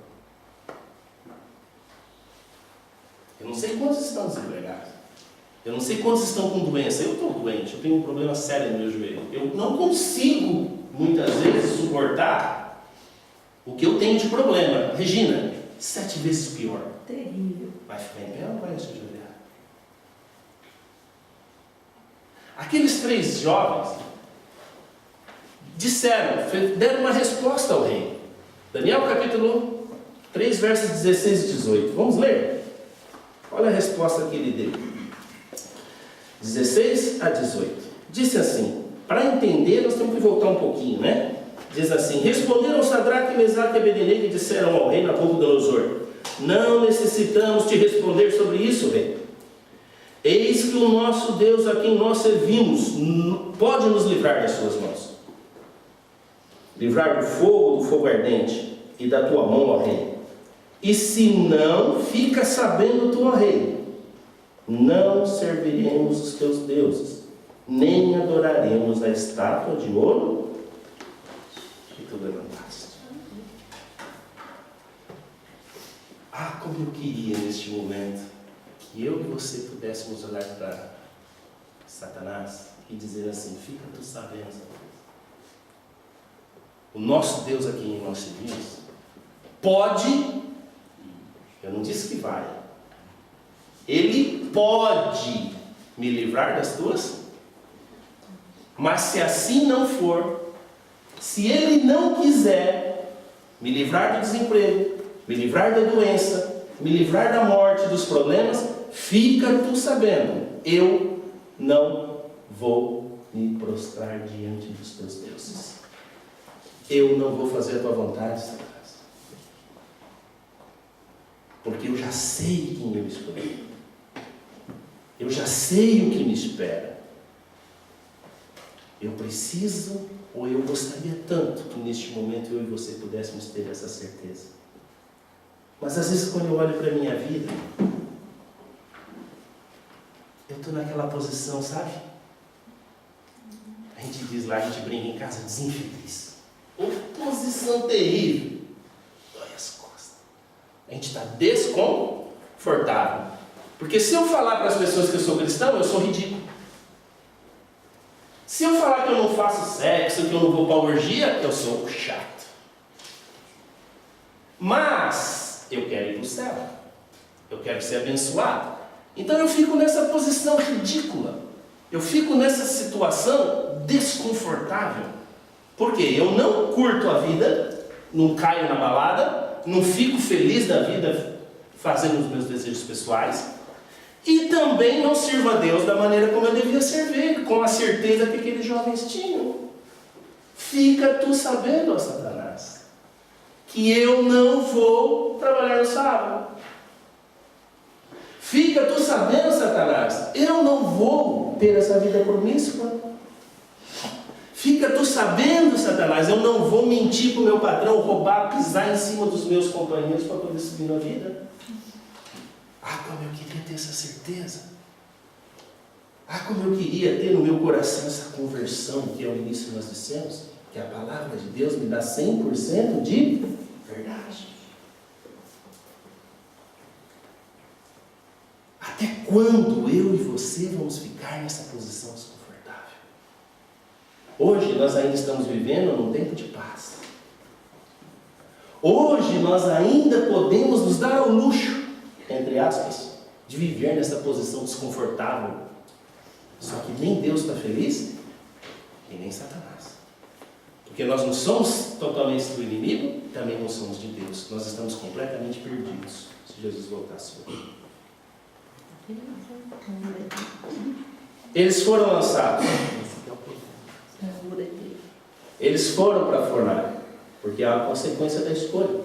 Eu não sei quantos estão desempregados. Eu não sei quantos estão com doença. Eu estou doente, eu tenho um problema sério no meu joelho. Eu não consigo, muitas vezes, suportar o que eu tenho de problema. Regina, 7 vezes pior. Terrível. Vai ficar em pé ou vai se ajoelhar? Aqueles 3 jovens deram uma resposta ao rei. Daniel capítulo 3, versos 16 e 18. Vamos ler? Olha a resposta que ele deu. 16 a 18. Disse assim, para entender nós temos que voltar um pouquinho, né? Diz assim: responderam Sadraque, Mesaque e Abdenego e disseram ao rei Nabucodonosor: não necessitamos te responder sobre isso, rei. Eis que o nosso Deus a quem nós servimos pode nos livrar das suas mãos. Livrar do fogo ardente e da tua mão, ó rei. E se não, fica sabendo tu, ó rei, não serviremos os teus deuses, nem adoraremos a estátua de ouro que tu levantaste. Ah, como eu queria neste momento que eu e você pudéssemos olhar para Satanás e dizer assim: fica tu sabendo, Satanás, o nosso Deus a quem nós servimos pode, eu não disse que vai, Ele pode me livrar das tuas, mas se assim não for, Se Ele não quiser me livrar do desemprego, me livrar da doença, me livrar da morte, dos problemas, fica tu sabendo, eu não vou me prostrar diante dos teus deuses. Eu não vou fazer a tua vontade, Satanás. Porque eu já sei quem eu escolhi. Eu já sei o que me espera. Eu preciso, ou eu gostaria tanto que neste momento eu e você pudéssemos ter essa certeza. Mas às vezes quando eu olho para a minha vida, eu estou naquela posição, sabe? A gente diz lá, a gente brinca em casa, desinfeliz. Uma posição terrível. Dói as costas. A gente está desconfortável. Porque se eu falar para as pessoas que eu sou cristão, eu sou ridículo. Se eu falar que eu não faço sexo, que eu não vou para a orgia, eu sou chato. Mas eu quero ir para o céu. Eu quero ser abençoado. Então eu fico nessa posição ridícula. Eu fico nessa situação desconfortável. Porque eu não curto a vida, não caio na balada, não fico feliz da vida fazendo os meus desejos pessoais. E também não sirvo a Deus da maneira como eu devia servir, com a certeza que aqueles jovens tinham. Fica tu sabendo, ó Satanás, que eu não vou trabalhar no sábado. Fica tu sabendo, Satanás, eu não vou ter essa vida promíscua. Fica tu sabendo, Satanás, eu não vou mentir para o meu patrão, roubar, pisar em cima dos meus companheiros para poder subir na vida. Ah, como eu queria ter essa certeza. Ah, como eu queria ter no meu coração essa conversão, que ao início nós dissemos, que a palavra de Deus me dá 100% de verdade. Até quando eu e você vamos ficar nessa posição desconfortável? Hoje nós ainda estamos vivendo num tempo de paz. Hoje nós ainda podemos nos dar ao luxo, entre aspas, de viver nessa posição desconfortável. Só que nem Deus está feliz e nem Satanás. Porque nós não somos totalmente do inimigo, também não somos de Deus. Nós estamos completamente perdidos se Jesus voltasse hoje. Eles foram lançados. Eles foram para a fornalha, porque é a consequência da escolha.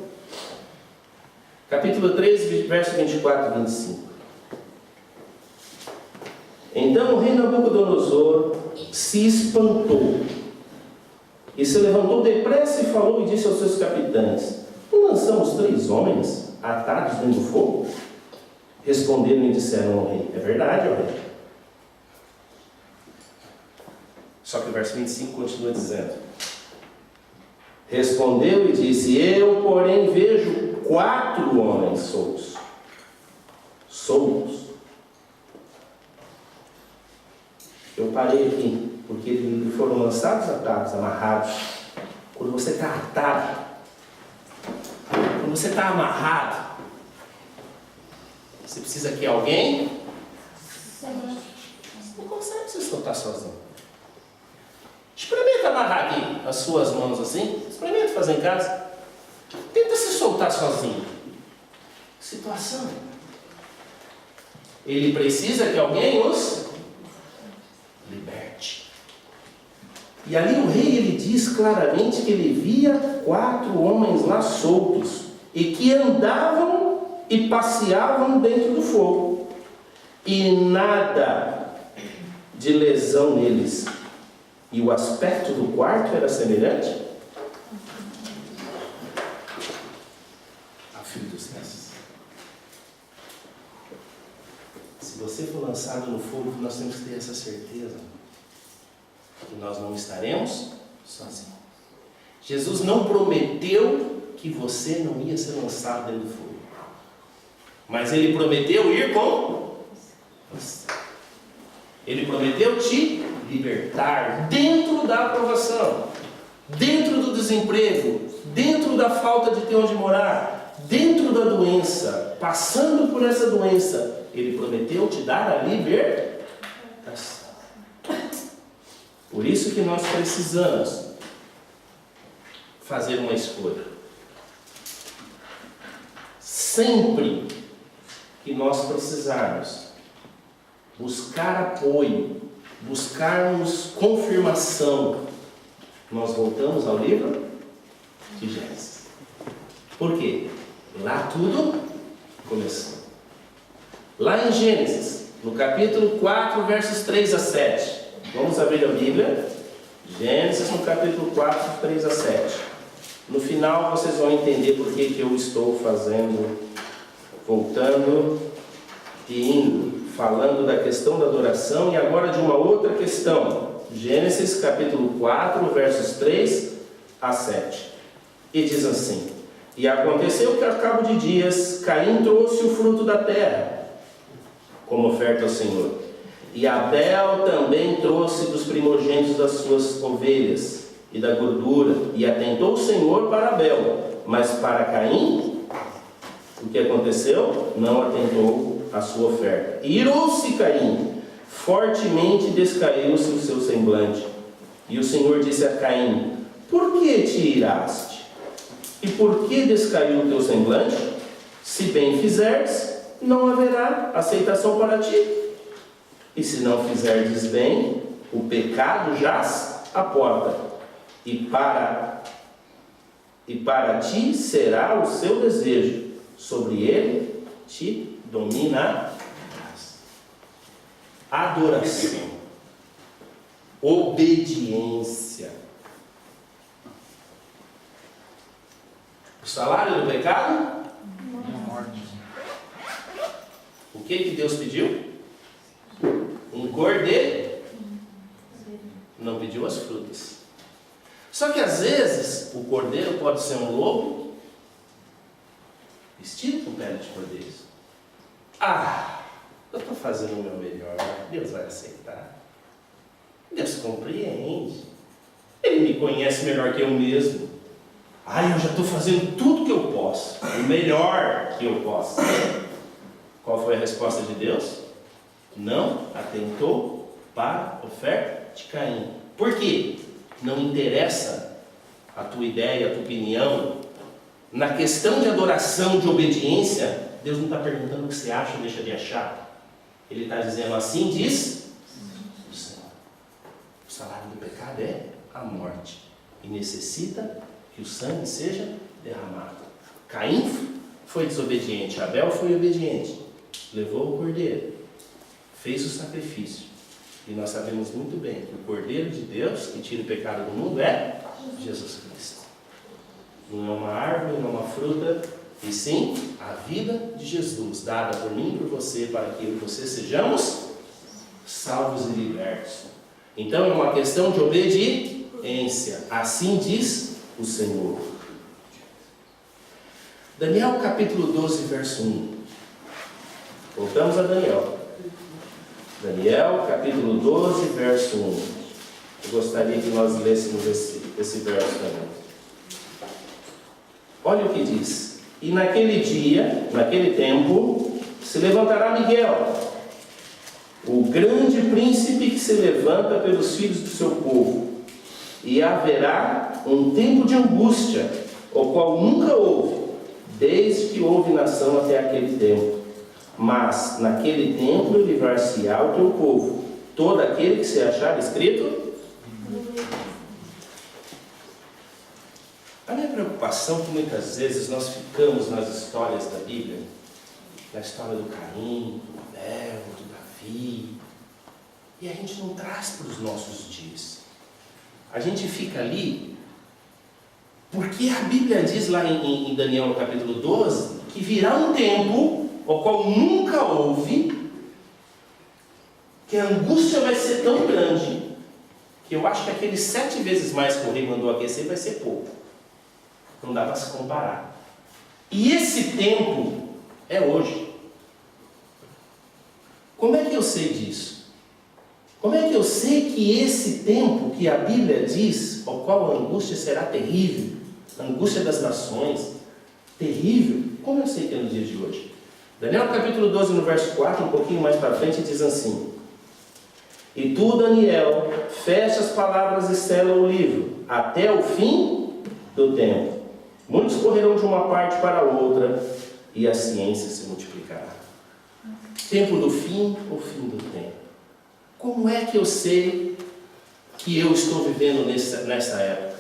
Capítulo 3, verso 24 e 25. Então o rei Nabucodonosor se espantou e se levantou depressa e falou e disse aos seus capitães: não lançamos 3 homens atados dentro do fogo? Responderam e disseram ao rei: é verdade, ó rei. Só que o verso 25 continua dizendo: respondeu e disse: eu, porém, vejo 4 homens soltos. Soltos. Eu parei aqui, porque eles foram lançados atados, amarrados. Quando você está atado, quando você está amarrado, você precisa que alguém. Você não consegue se soltar sozinho. Experimenta amarrar aqui as suas mãos assim. Experimenta fazer em casa. Tenta se soltar sozinho. Situação. Ele precisa que alguém os liberte. E ali o rei ele diz claramente que ele via 4 homens lá soltos e que andavam e passeavam dentro do fogo. E nada de lesão neles. E o aspecto do quarto era semelhante ao filho dos deuses. Se você for lançado no fogo, nós temos que ter essa certeza que nós não estaremos sozinhos. Jesus não prometeu que você não ia ser lançado dentro do fogo, mas Ele prometeu ir com você. Ele prometeu te libertar dentro da aprovação, dentro do desemprego, dentro da falta de ter onde morar, dentro da doença, passando por essa doença. Ele prometeu te dar a libertação. Por isso que nós precisamos fazer uma escolha. Sempre que nós precisarmos buscar apoio, buscarmos confirmação, nós voltamos ao livro de Gênesis. Por quê? Lá tudo começou. Lá em Gênesis, no capítulo 4, versos 3 a 7. Vamos abrir a Bíblia. Gênesis, no capítulo 4, 3 a 7. No final vocês vão entender por que eu estou voltando e indo, falando da questão da adoração e agora de uma outra questão. Gênesis capítulo 4, versos 3 a 7. E diz assim: E aconteceu que, ao cabo de dias, Caim trouxe o fruto da terra como oferta ao Senhor. E Abel também trouxe dos primogênitos das suas ovelhas e da gordura. E atentou o Senhor para Abel, mas para Caim, o que aconteceu? Não atentou a sua oferta. E irou-se Caim, fortemente descaiu-se o seu semblante. E o Senhor disse a Caim: Por que te iraste? E por que descaiu o teu semblante? Se bem fizeres, não haverá aceitação para ti. E se não fizerdes bem, o pecado jaz à porta, e para ti será o seu desejo, sobre ele te dominarás. Adoração, obediência. O salário do pecado? Morte. O que Deus pediu? Um cordeiro. Não pediu as frutas. Só que às vezes o cordeiro pode ser um lobo vestido com pele de cordeiro. Eu estou fazendo o meu melhor. Deus vai aceitar. Deus compreende. Ele me conhece melhor que eu mesmo. Eu já estou fazendo tudo que eu posso, o melhor que eu posso. Qual foi a resposta de Deus? Não atentou para a oferta de Caim. Por quê? Não interessa a tua ideia, a tua opinião. Na questão de adoração, de obediência, Deus não está perguntando o que você acha ou deixa de achar. Ele está dizendo: assim diz o Senhor. O salário do pecado é a morte, e necessita que o sangue seja derramado. Caim foi desobediente, Abel foi obediente, levou o cordeiro, fez o sacrifício. E nós sabemos muito bem que o cordeiro de Deus que tira o pecado do mundo é Jesus Cristo. Não é uma árvore, não é uma fruta, e sim a vida de Jesus, dada por mim e por você, para que eu e você sejamos salvos e libertos. Então é uma questão de obediência. Assim diz o Senhor. Daniel capítulo 12, verso 1. Voltamos a Daniel. Daniel capítulo 12, verso 1. Eu gostaria que nós lêssemos esse verso também. Olha o que diz: E naquele dia, naquele tempo, se levantará Miguel, o grande príncipe que se levanta pelos filhos do seu povo, e haverá um tempo de angústia, o qual nunca houve, desde que houve nação até aquele tempo. Mas naquele tempo livrar-se-á o teu povo, todo aquele que se achar escrito. A minha preocupação é que muitas vezes nós ficamos nas histórias da Bíblia, na história do Caim, do Abel, do Davi, e a gente não traz para os nossos dias. A gente fica ali, porque a Bíblia diz lá em Daniel no capítulo 12, que virá um tempo, o qual nunca houve, que a angústia vai ser tão grande, que eu acho que aqueles 7 vezes mais que o rei mandou aquecer vai ser pouco. Não dá para se comparar. E esse tempo é hoje. Como é que eu sei disso? Como é que eu sei que esse tempo que a Bíblia diz, ao qual a angústia será terrível, a angústia das nações, terrível, como eu sei que é no dia de hoje? Daniel capítulo 12, no verso 4, um pouquinho mais para frente, diz assim: E tu, Daniel, fecha as palavras e sela o livro, até o fim do tempo. Muitos correrão de uma parte para a outra, e a ciência se multiplicará. Tempo do fim ou fim do tempo? Como é que eu sei que eu estou vivendo nessa época?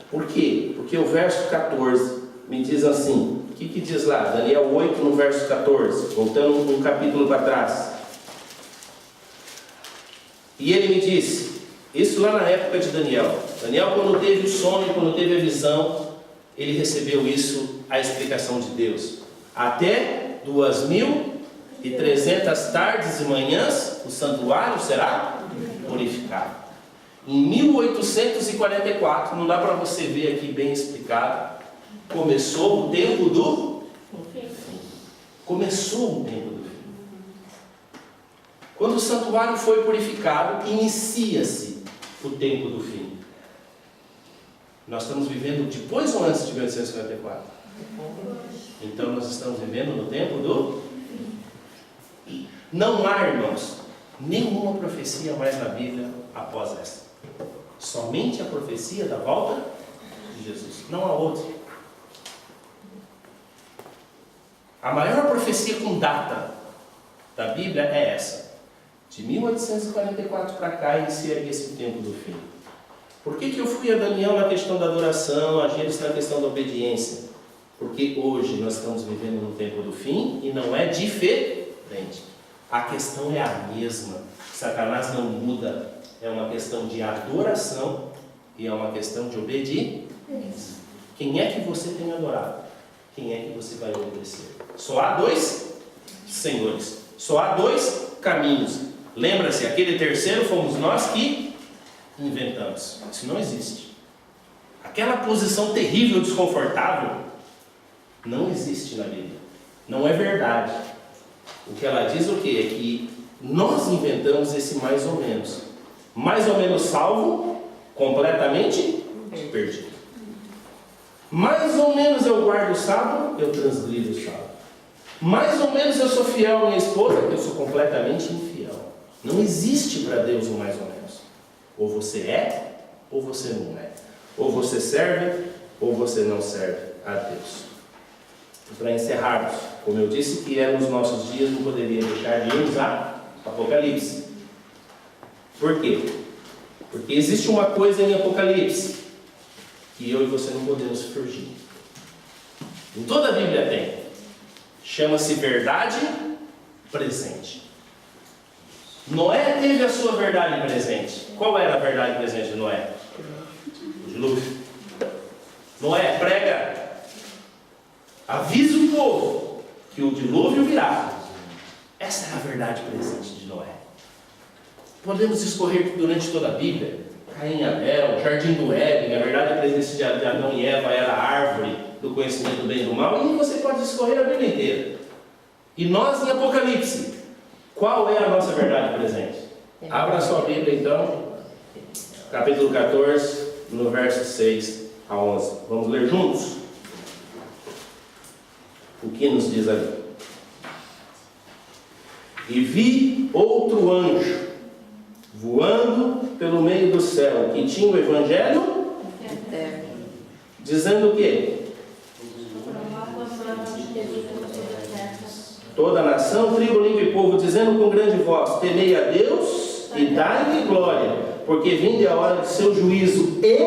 Por quê? Porque o verso 14 me diz assim, o que diz lá? Daniel 8, no verso 14, voltando um capítulo para trás. E ele me disse, isso lá na época de Daniel. Daniel, quando teve o sonho, quando teve a visão, ele recebeu isso, a explicação de Deus. Até 2.300 tardes e manhãs, o santuário será purificado. Em 1844, não dá para você ver aqui bem explicado, começou o tempo do fim. Começou o tempo do fim. Quando o santuário foi purificado, inicia-se o tempo do fim. Nós estamos vivendo depois ou antes de 1854? Então nós estamos vivendo no tempo do fim. Não há, irmãos, nenhuma profecia mais na Bíblia após essa. Somente a profecia da volta de Jesus. Não há outra. A maior profecia com data da Bíblia é essa. De 1844 para cá inicia esse tempo do fim. Por que eu fui a Daniel na questão da adoração, a Gênesis na questão da obediência? Porque hoje nós estamos vivendo no tempo do fim e não é diferente. A questão é a mesma. Satanás não muda. É uma questão de adoração e é uma questão de obediência. Quem é que você tem adorado? Quem é que você vai obedecer? Só há dois senhores. Só há dois caminhos. Lembra-se, aquele terceiro fomos nós que inventamos. Isso não existe. Aquela posição terrível, desconfortável, não existe na Bíblia. Não é verdade. O que ela diz o quê? É que nós inventamos esse mais ou menos. Mais ou menos salvo, completamente perdido. Mais ou menos eu guardo o sábado, eu transgrido o sábado. Mais ou menos eu sou fiel à minha esposa, eu sou completamente infiel. Não existe para Deus um mais ou menos. Ou você é, ou você não é. Ou você serve, ou você não serve a Deus. E para encerrarmos, como eu disse que é nos nossos dias, não poderia deixar de irmos a Apocalipse. Por quê? Porque existe uma coisa em Apocalipse que eu e você não podemos fugir. Em toda a Bíblia tem. Chama-se verdade presente. Noé teve a sua verdade presente. Qual era a verdade presente de Noé? O dilúvio. Noé prega, avisa o povo que o dilúvio virá. Essa é a verdade presente de Noé. Podemos escorrer durante toda a Bíblia. Caim e Abel, Jardim do Éden, a verdade presente de Adão e Eva era a árvore do conhecimento do bem e do mal, e você pode escorrer a Bíblia inteira. E nós em Apocalipse, qual é a nossa verdade presente? Abra a sua Bíblia então, capítulo 14, no verso 6 a 11. Vamos ler juntos? O que nos diz ali? E vi outro anjo voando pelo meio do céu, que tinha o Evangelho dizendo o quê? Toda nação, tribo, língua e povo, dizendo com grande voz: temei a Deus e dai-lhe glória, porque vinde a hora de seu juízo, e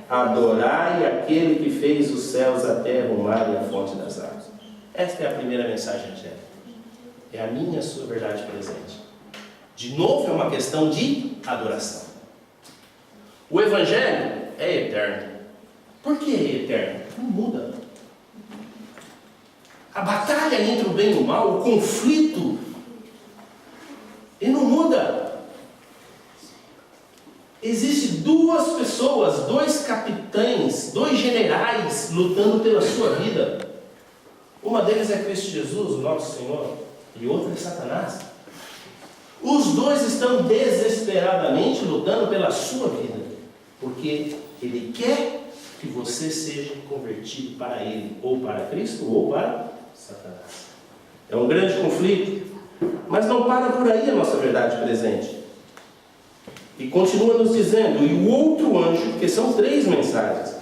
adorai aquele que fez os céus, a terra, o mar e a fonte das águas. Esta é a primeira mensagem angélica. É a minha e a sua verdade presente. De novo, é uma questão de adoração. O Evangelho é eterno. Por que é eterno? Não muda. A batalha entre o bem e o mal, o conflito, ele não muda. Existem duas pessoas, dois capitães, dois generais lutando pela sua vida. Uma deles é Cristo Jesus, o nosso Senhor, e outra é Satanás. Os dois estão desesperadamente lutando pela sua vida, porque ele quer que você seja convertido para ele, ou para Cristo, ou para Satanás. É um grande conflito, mas não para por aí a nossa verdade presente. E continua nos dizendo, e o outro anjo, porque são 3 mensagens,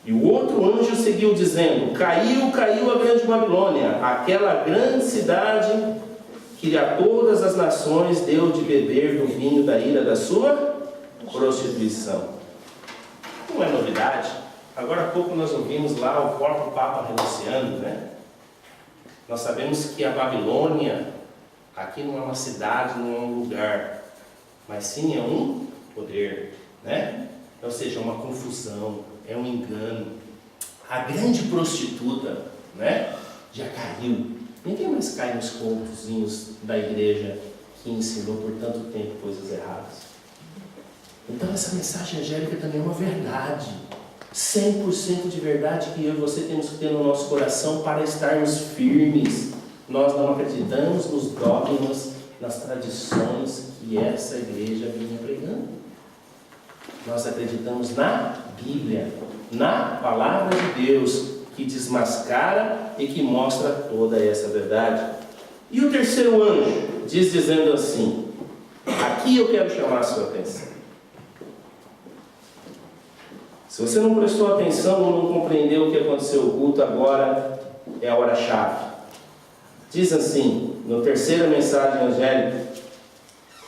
e o outro anjo seguiu dizendo, caiu, caiu a grande Babilônia, aquela grande cidade que a todas as nações deu de beber do vinho da ira da sua prostituição. Não é novidade. Agora há pouco nós ouvimos lá o próprio Papa renunciando, né? Nós sabemos que a Babilônia, aqui não é uma cidade, não é um lugar, mas sim é um poder, né? Ou seja, é uma confusão, é um engano. A grande prostituta, né, já caiu. Ninguém mais cai nos contozinhos da igreja que ensinou por tanto tempo coisas erradas. Então essa mensagem angélica também é uma verdade. 100% de verdade que eu e você temos que ter no nosso coração para estarmos firmes. Nós não acreditamos nos dogmas, nas tradições que essa igreja vinha pregando. Nós acreditamos na Bíblia, na Palavra de Deus, que desmascara e que mostra toda essa verdade. E o terceiro anjo diz dizendo assim, aqui eu quero chamar a sua atenção. Se você não prestou atenção ou não compreendeu o que aconteceu no culto, agora é a hora-chave. Diz assim, no terceira mensagem angélica,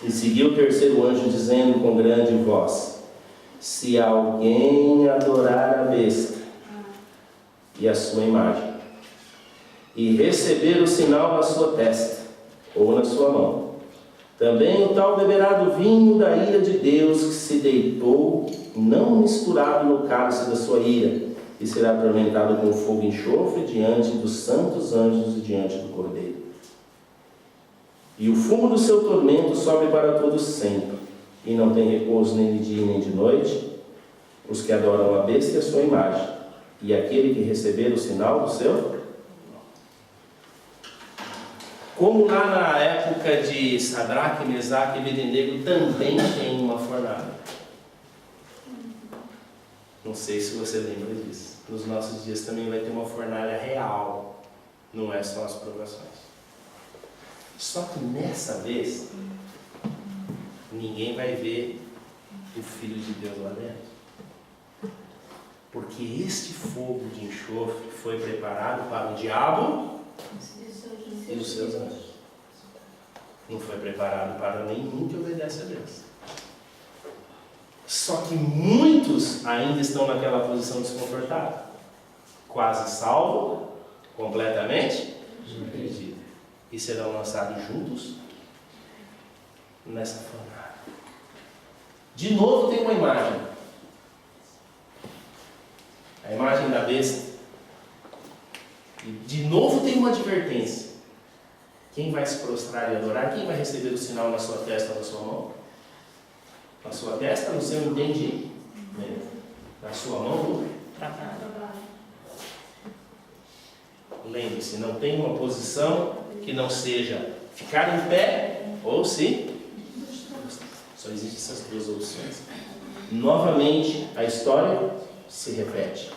e seguiu o terceiro anjo dizendo com grande voz, se alguém adorar a besta e a sua imagem, e receber o sinal na sua testa ou na sua mão, também o tal beberá do vinho da ira de Deus que se deitou, não misturado no cálice da sua ira, e será atormentado com fogo e enxofre diante dos santos anjos e diante do Cordeiro. E o fumo do seu tormento sobe para todo sempre, e não tem repouso nem de dia nem de noite, os que adoram a besta e a sua imagem, e aquele que receber o sinal do seu. Como lá na época de Sadraque, Mesaque e Abednego também tem uma fornalha. Não sei se você lembra disso. Nos nossos dias também vai ter uma fornalha real, não é só as provações. Só que nessa vez, ninguém vai ver o Filho de Deus lá dentro. Porque este fogo de enxofre foi preparado para o diabo e os seus anjos. Não foi preparado para nenhum que obedece a Deus. Só que muitos ainda estão naquela posição desconfortável. Quase salvo, completamente perdido. E serão lançados juntos nessa fornalha. De novo tem uma imagem. A imagem da besta. E de novo tem uma advertência. Quem vai se prostrar e adorar? Quem vai receber o sinal na sua testa ou na sua mão? Na sua testa, no seu entendimento. Na sua mão, no trabalho. Lembre-se, não tem uma posição que não seja ficar em pé ou se... Só existem essas duas opções. Novamente, a história se repete.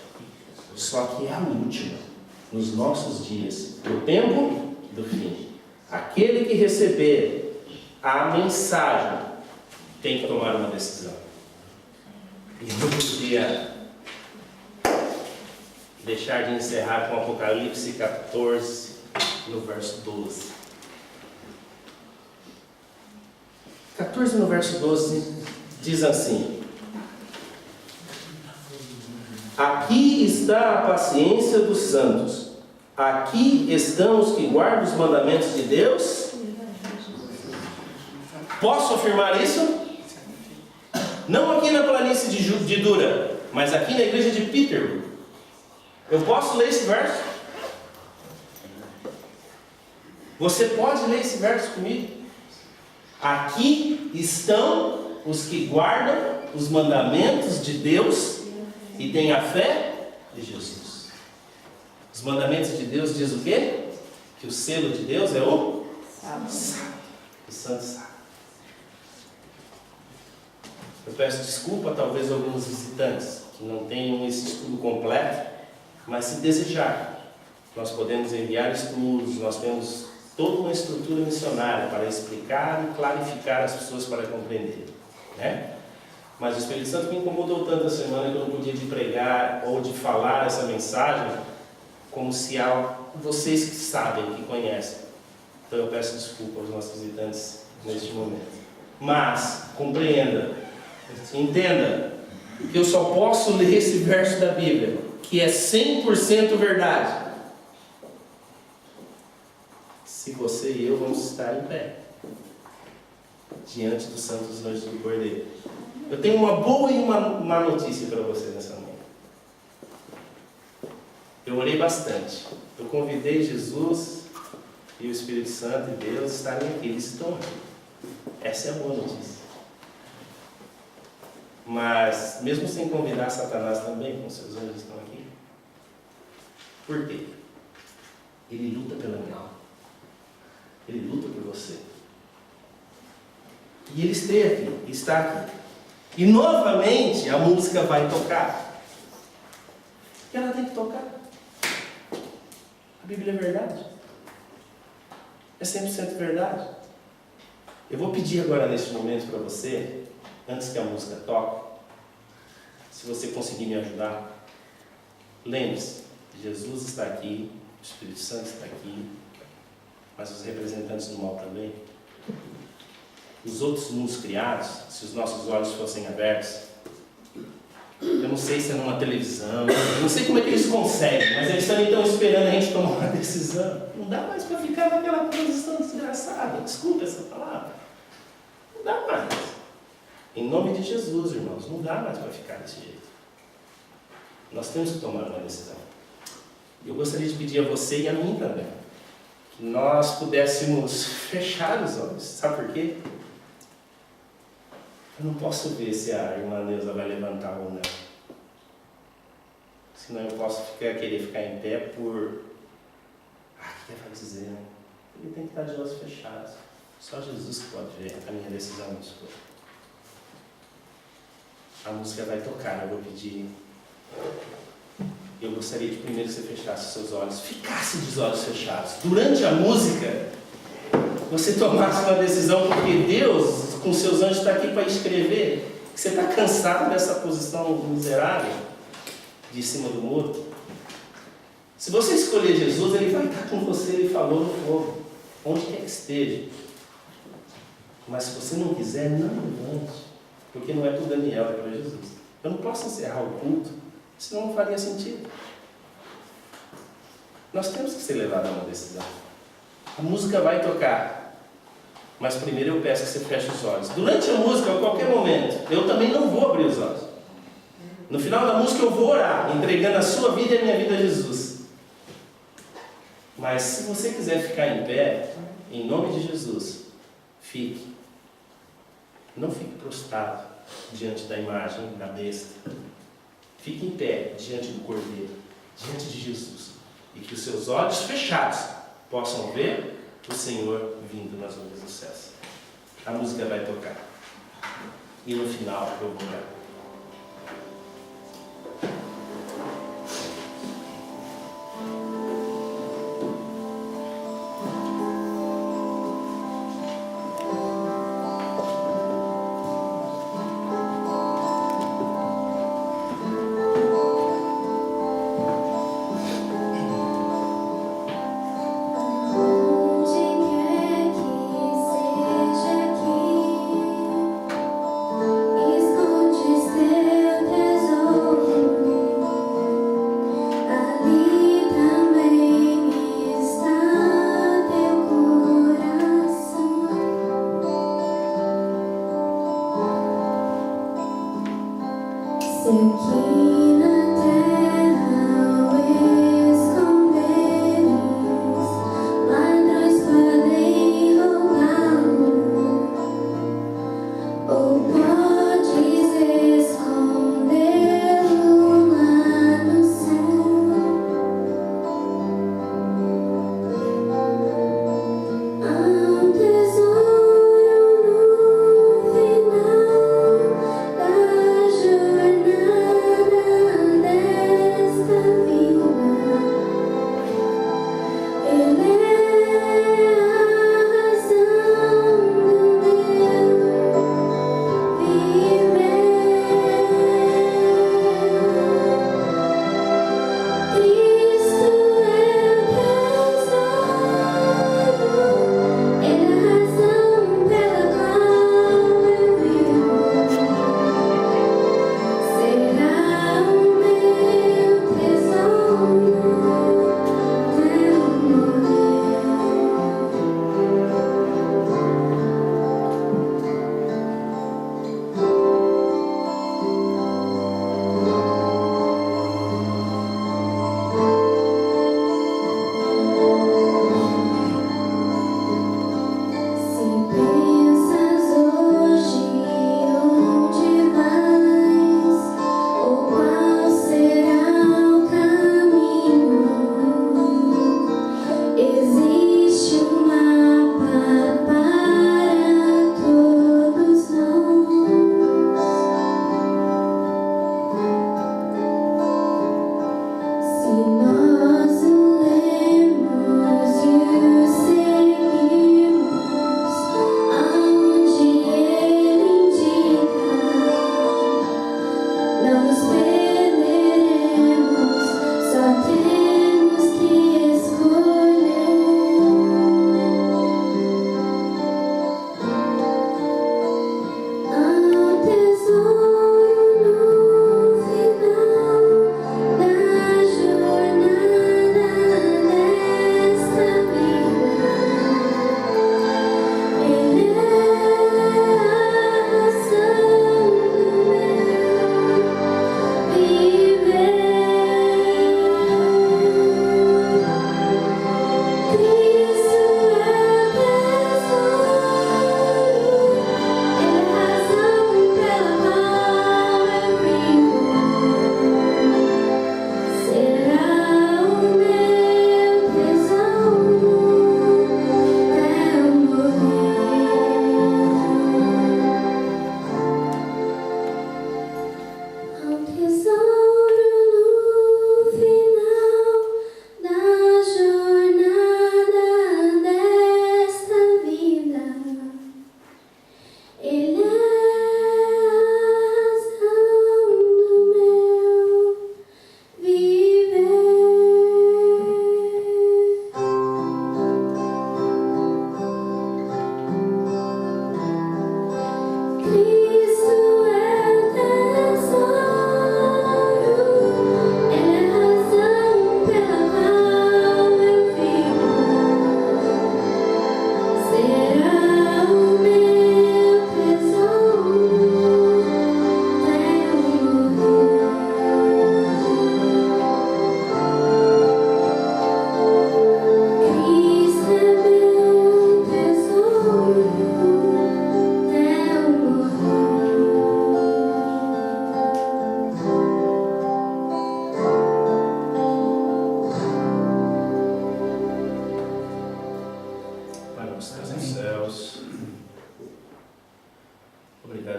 Só que é a última, nos nossos dias, o tempo do fim. Aquele que receber a mensagem tem que tomar uma decisão. E não podia deixar de encerrar com Apocalipse 14, no verso 12. 14 no verso 12 diz assim: aqui está a paciência dos santos, aqui estão os que guardam os mandamentos de Deus. Posso afirmar isso? Não aqui na planície de Dura, mas aqui na igreja de Peterborough. Eu posso ler esse verso? Você pode ler esse verso comigo? Aqui estão os que guardam os mandamentos de Deus e têm a fé de Jesus. Os mandamentos de Deus diz o quê? Que o selo de Deus é o sábado. O santo sábado. Eu peço desculpa talvez a alguns visitantes que não tenham esse estudo completo, mas se desejar, nós podemos enviar estudos, nós temos toda uma estrutura missionária para explicar e clarificar as pessoas para compreender. né? Mas o Espírito Santo me incomodou tanto essa semana que eu não podia de pregar ou de falar essa mensagem como se vocês que sabem, que conhecem. Então eu peço desculpa aos nossos visitantes neste momento. Mas, compreenda, entenda, que eu só posso ler esse verso da Bíblia, que é 100% verdade, se você e eu vamos estar em pé diante dos santos anjos do Cordeiro. Eu tenho uma boa e uma má notícia para você nessa manhã. Eu orei bastante. Eu convidei Jesus e o Espírito Santo e Deus estarem aqui. Eles estão aqui. Essa é a boa notícia. Mas, mesmo sem convidar Satanás também, com seus anjos estão aqui. Por quê? Ele luta pela minha alma. Ele luta por você. E ele esteve aqui, está aqui. E novamente a música vai tocar. E ela tem que tocar. A Bíblia é verdade. É 100% verdade. Eu vou pedir agora neste momento para você, antes que a música toque, se você conseguir me ajudar, lembre-se, Jesus está aqui, o Espírito Santo está aqui, mas os representantes do mal também. Os outros mundos criados, se os nossos olhos fossem abertos, eu não sei se é numa televisão, eu não sei como é que eles conseguem, mas eles também estão esperando a gente tomar uma decisão. Não dá mais para ficar naquela posição desgraçada, desculpa essa palavra. Não dá mais. Em nome de Jesus, irmãos, não dá mais para ficar desse jeito. Nós temos que tomar uma decisão. Eu gostaria de pedir a você e a mim também, que nós pudéssemos fechar os olhos. Sabe por quê? Eu não posso ver se a irmã Neuza vai levantar ou não. Senão eu posso querer ficar em pé por... o que vai dizer, né? Ele tem que estar de olhos fechados. Só Jesus que pode ver a minha decisão nisso. A música vai tocar, eu vou pedir. Eu gostaria de primeiro que você fechasse seus olhos, ficasse de olhos fechados. Durante a música, você tomasse uma decisão, porque Deus, com seus anjos, está aqui para escrever que você está cansado dessa posição miserável de cima do muro. Se você escolher Jesus, Ele vai estar com você, Ele falou no fogo, onde quer que esteja. Mas se você não quiser, não levante, porque não é para o Daniel, é para Jesus. Eu não posso encerrar o culto, senão não faria sentido. Nós temos que ser levados a uma decisão. A música vai tocar, mas primeiro eu peço que você feche os olhos. Durante a música, a qualquer momento, eu também não vou abrir os olhos. No final da música eu vou orar, entregando a sua vida e a minha vida a Jesus. Mas se você quiser ficar em pé, em nome de Jesus, fique. Não fique prostrado diante da imagem da besta. Fique em pé diante do Cordeiro, diante de Jesus. E que os seus olhos fechados possam ver o Senhor vindo nas nuvens dos céus. A música vai tocar. E no final eu vou orar. Esconde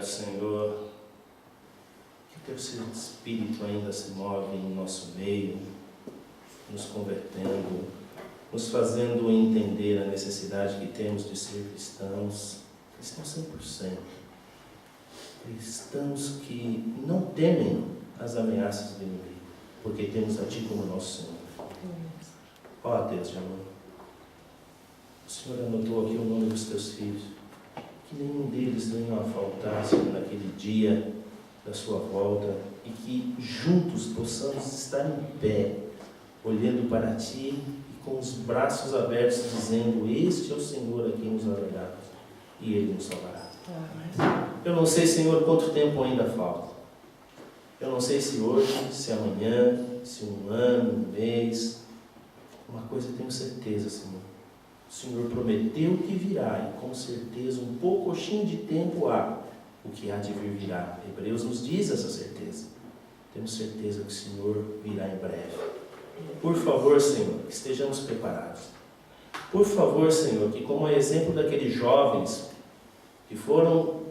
obrigado, Senhor, que Teu Espírito ainda se move em nosso meio, nos convertendo, nos fazendo entender a necessidade que temos de ser cristãos 100%. Cristãos que não temem as ameaças do inimigo, porque temos a Ti como nosso Senhor. Ó Deus de amor, o Senhor anotou aqui o nome dos Teus filhos, que nenhum deles venha a faltar, Senhor, naquele dia da Sua volta, e que juntos possamos estar em pé, olhando para Ti e com os braços abertos, dizendo: este é o Senhor a quem nos alegamos, e Ele nos salvará. Eu não sei, Senhor, quanto tempo ainda falta. Eu não sei se hoje, se amanhã, se um ano, um mês. Uma coisa eu tenho certeza, Senhor. O Senhor prometeu que virá, e com certeza um pouquinho de tempo há. O que há de vir virá. Hebreus nos diz essa certeza. Temos certeza que o Senhor virá em breve. Por favor, Senhor, que estejamos preparados. Por favor, Senhor, que como exemplo daqueles jovens que foram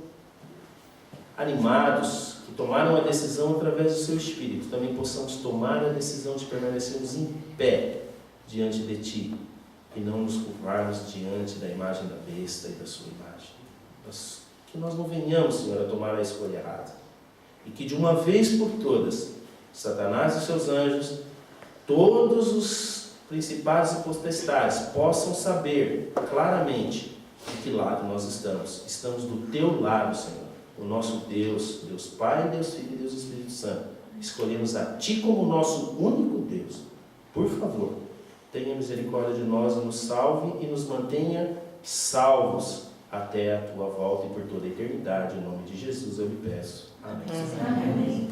animados, que tomaram a decisão através do Seu Espírito, também possamos tomar a decisão de permanecermos em pé diante de Ti e não nos curvarmos diante da imagem da besta e da sua imagem. Que nós não venhamos, Senhor, a tomar a escolha errada. E que de uma vez por todas, Satanás e seus anjos, todos os principados e potestades possam saber claramente de que lado nós estamos. Estamos do Teu lado, Senhor. O nosso Deus, Deus Pai, Deus Filho e Deus Espírito Santo. Escolhemos a Ti como nosso único Deus. Por favor, tenha misericórdia de nós, nos salve e nos mantenha salvos até a Tua volta e por toda a eternidade. Em nome de Jesus eu lhe peço. Amém. Amém.